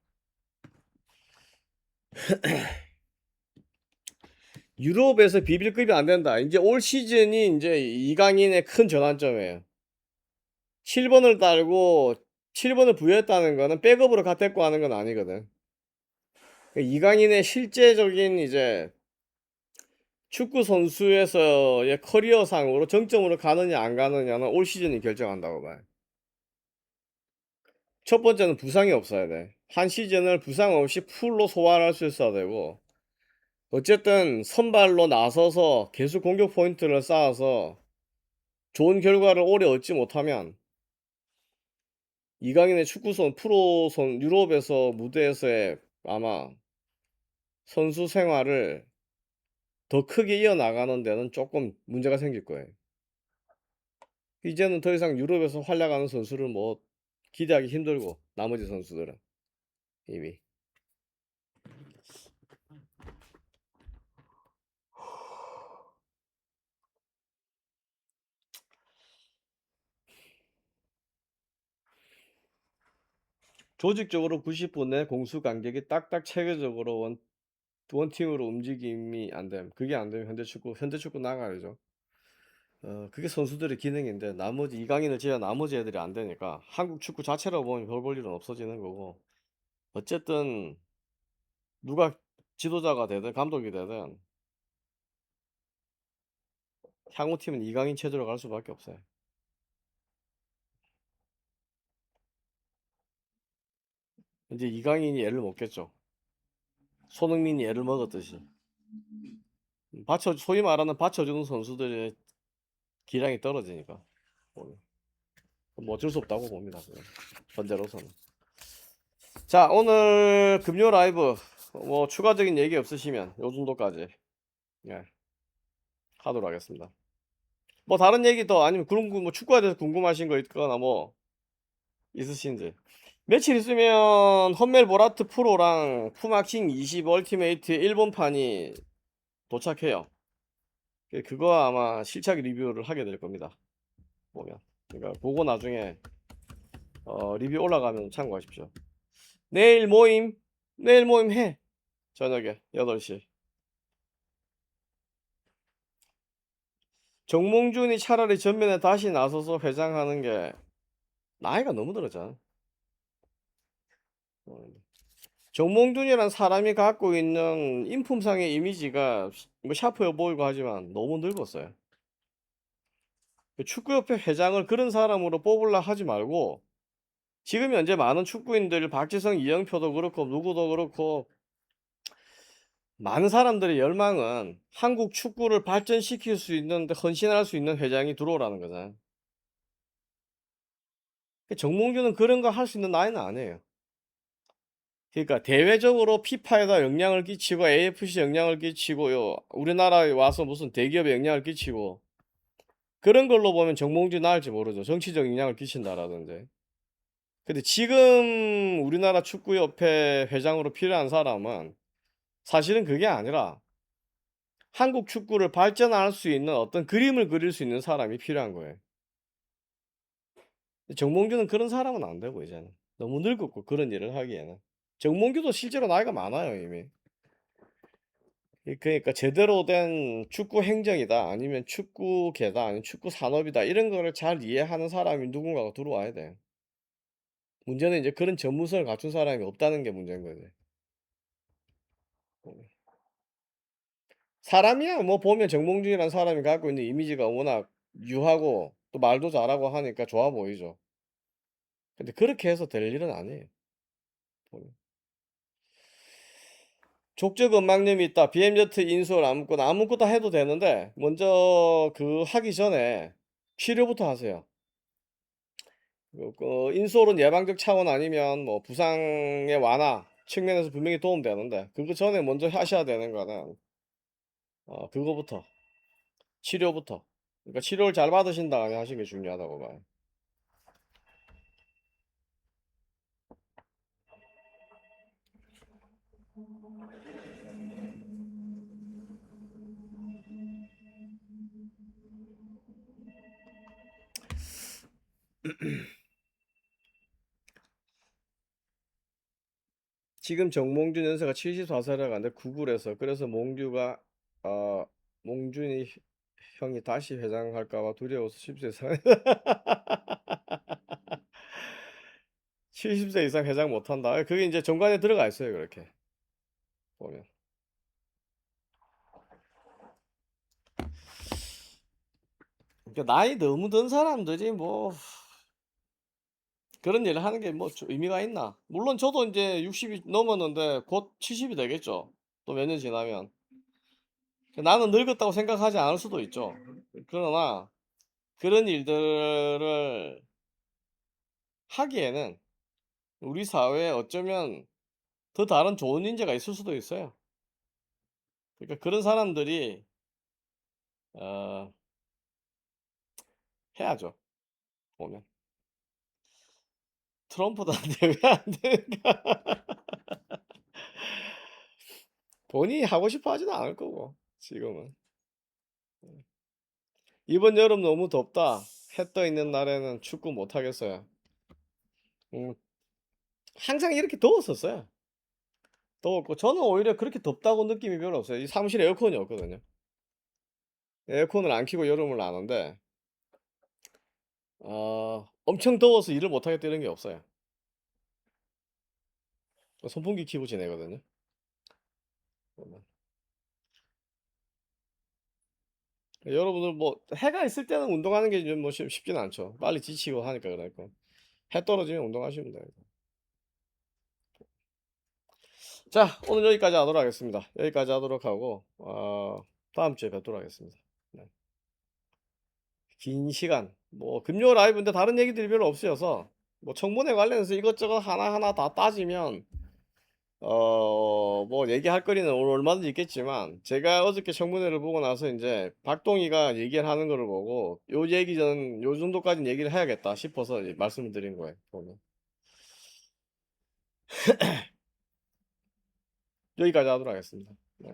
유럽에서 비빌급이 안 된다. 이제 올 시즌이 이제 이강인의 큰 전환점이에요. 7번을 달고 7번을 부여했다는 거는 백업으로 갓데리고 하는 건 아니거든. 이강인의 실제적인 이제 축구 선수에서의 커리어상으로 정점으로 가느냐 안 가느냐는 올 시즌이 결정한다고 봐요. 첫 번째는 부상이 없어야 돼. 한 시즌을 부상 없이 풀로 소화할 수 있어야 되고, 어쨌든 선발로 나서서 계속 공격 포인트를 쌓아서 좋은 결과를 오래 얻지 못하면 이강인의 축구선 프로선 유럽에서 무대에서의 아마 선수 생활을 더 크게 이어나가는 데는 조금 문제가 생길 거예요. 이제는 더 이상 유럽에서 활약하는 선수를 뭐 기대하기 힘들고 나머지 선수들은 이미 조직적으로 90분 내 공수 간격이 딱딱 체계적으로 원팀으로 움직임이 안 됨. 그게 안 되면 현대 축구 나가야죠. 그게 선수들의 기능인데 나머지 이강인을 제외한 나머지 애들이 안 되니까 한국 축구 자체라고 보면 별 볼 일은 없어지는 거고 어쨌든 누가 지도자가 되든 감독이 되든 향후 팀은 이강인 체제로 갈 수밖에 없어요. 이제 이강인이 애를 먹겠죠. 손흥민이 애를 먹었듯이. 소위 말하는 받쳐주는 선수들의 기량이 떨어지니까. 뭐 어쩔 수 없다고 봅니다. 그건. 현재로서는. 자, 오늘 금요 라이브 뭐 추가적인 얘기 없으시면 요 정도까지 예, 하도록 하겠습니다. 뭐 다른 얘기 더 아니면 뭐 축구에 대해서 궁금하신 거 있거나 뭐 있으신지. 며칠 있으면 험멜 보라트 프로랑 푸마킹 20 얼티메이트 일본판이 도착해요. 그거 아마 실착 리뷰를 하게 될 겁니다. 보면. 그러니까 그거 나중에 리뷰 올라가면 참고하십시오. 내일 모임 해. 저녁에 8시. 정몽준이 차라리 전면에 다시 나서서 회장하는 게 나이가 너무 들었잖아. 정몽준이란 사람이 갖고 있는 인품상의 이미지가 뭐 샤프해 보이고 하지만 너무 늙었어요. 축구협회 회장을 그런 사람으로 뽑으려 하지 말고 지금 현재 많은 축구인들 박지성, 이영표도 그렇고 누구도 그렇고 많은 사람들의 열망은 한국 축구를 발전시킬 수 있는데 헌신할 수 있는 회장이 들어오라는 거잖아. 정몽규는 그런 거 할 수 있는 나이는 아니에요. 그러니까 대외적으로 피파에다 영향을 끼치고 AFC 영향을 끼치고요. 우리나라에 와서 무슨 대기업에 영향을 끼치고 그런 걸로 보면 정몽주 나을지 모르죠. 정치적 영향을 끼친다라든지. 근데 지금 우리나라 축구협회 회장으로 필요한 사람은 사실은 그게 아니라 한국 축구를 발전할 수 있는 어떤 그림을 그릴 수 있는 사람이 필요한 거예요. 정몽규는 그런 사람은 안 되고 이제는 너무 늙었고 그런 일을 하기에는 정몽규도 실제로 나이가 많아요 이미. 그러니까 제대로 된 축구 행정이다 아니면 축구계다 아니면 축구 산업이다 이런 거를 잘 이해하는 사람이 누군가가 들어와야 돼. 문제는 이제 그런 전문성을 갖춘 사람이 없다는 게 문제인 거지. 사람이야 뭐 보면 정몽준이라는 사람이 갖고 있는 이미지가 워낙 유하고 또 말도 잘하고 하니까 좋아 보이죠. 근데 그렇게 해서 될 일은 아니에요. 보면. 족적 음망염이 있다. BMZ 인수를 아무거나 해도 되는데 먼저 그 하기 전에 치료부터 하세요. 인수홀은 예방적 차원 아니면 뭐 부상의 완화 측면에서 분명히 도움되는데 그거 전에 먼저 하셔야 되는 거는 그거부터 치료부터. 그러니까 치료를 잘 받으신 다음에 하시는 게 중요하다고 봐요. 지금 정몽준 연세가 74세라고 하는데 구글에서 그래서 몽준이 형이 다시 회장할까 봐 두려워서 10세 이상 70세 이상 회장 못한다. 그게 이제 정관에 들어가 있어요. 그렇게 보면. 그러니까 나이 너무 든 사람들이 뭐 그런 일을 하는 게 뭐 의미가 있나? 물론 저도 이제 60이 넘었는데 곧 70이 되겠죠. 또 몇 년 지나면. 나는 늙었다고 생각하지 않을 수도 있죠. 그러나 그런 일들을 하기에는 우리 사회에 어쩌면 더 다른 좋은 인재가 있을 수도 있어요. 그러니까 그런 사람들이 어 해야죠. 보면. 트럼프도 안 돼. 왜 안 되는가? 본인이 하고 싶어 하지도 않을 거고 지금은. "이번 여름 너무 덥다. 해 떠 있는 날에는 축구 못 하겠어요." 음 항상 이렇게 더웠었어요. 더웠고 저는 오히려 그렇게 덥다고 느낌이 별로 없어요. 이 사무실에 에어컨이 없거든요. 에어컨을 안 켜고 여름을 나는데 엄청 더워서 일을 못 하겠다 이런 게 없어요. 선풍기 켜고 지내거든요. 보면. 여러분들 뭐 해가 있을 때는 운동하는 게 좀 뭐 쉽지는 않죠. 빨리 지치고 하니까 그러니까. 해 떨어지면 운동하시면 돼요. 자 오늘 여기까지 하도록 하겠습니다. 여기까지 하도록 하고 다음 주에 뵙도록 하겠습니다. 네. 긴 시간 뭐 금요 라이브인데 다른 얘기들이 별로 없으셔서 뭐 청문회 관련해서 이것저것 하나하나 다 따지면 뭐 얘기할 거리는 오늘 얼마든지 있겠지만 제가 어저께 청문회를 보고 나서 이제 박동희가 얘기를 하는 거를 보고 요 정도까지는 얘기를 해야겠다 싶어서 말씀을 드린 거예요. 보면. 여기까지 하도록 하겠습니다. 네.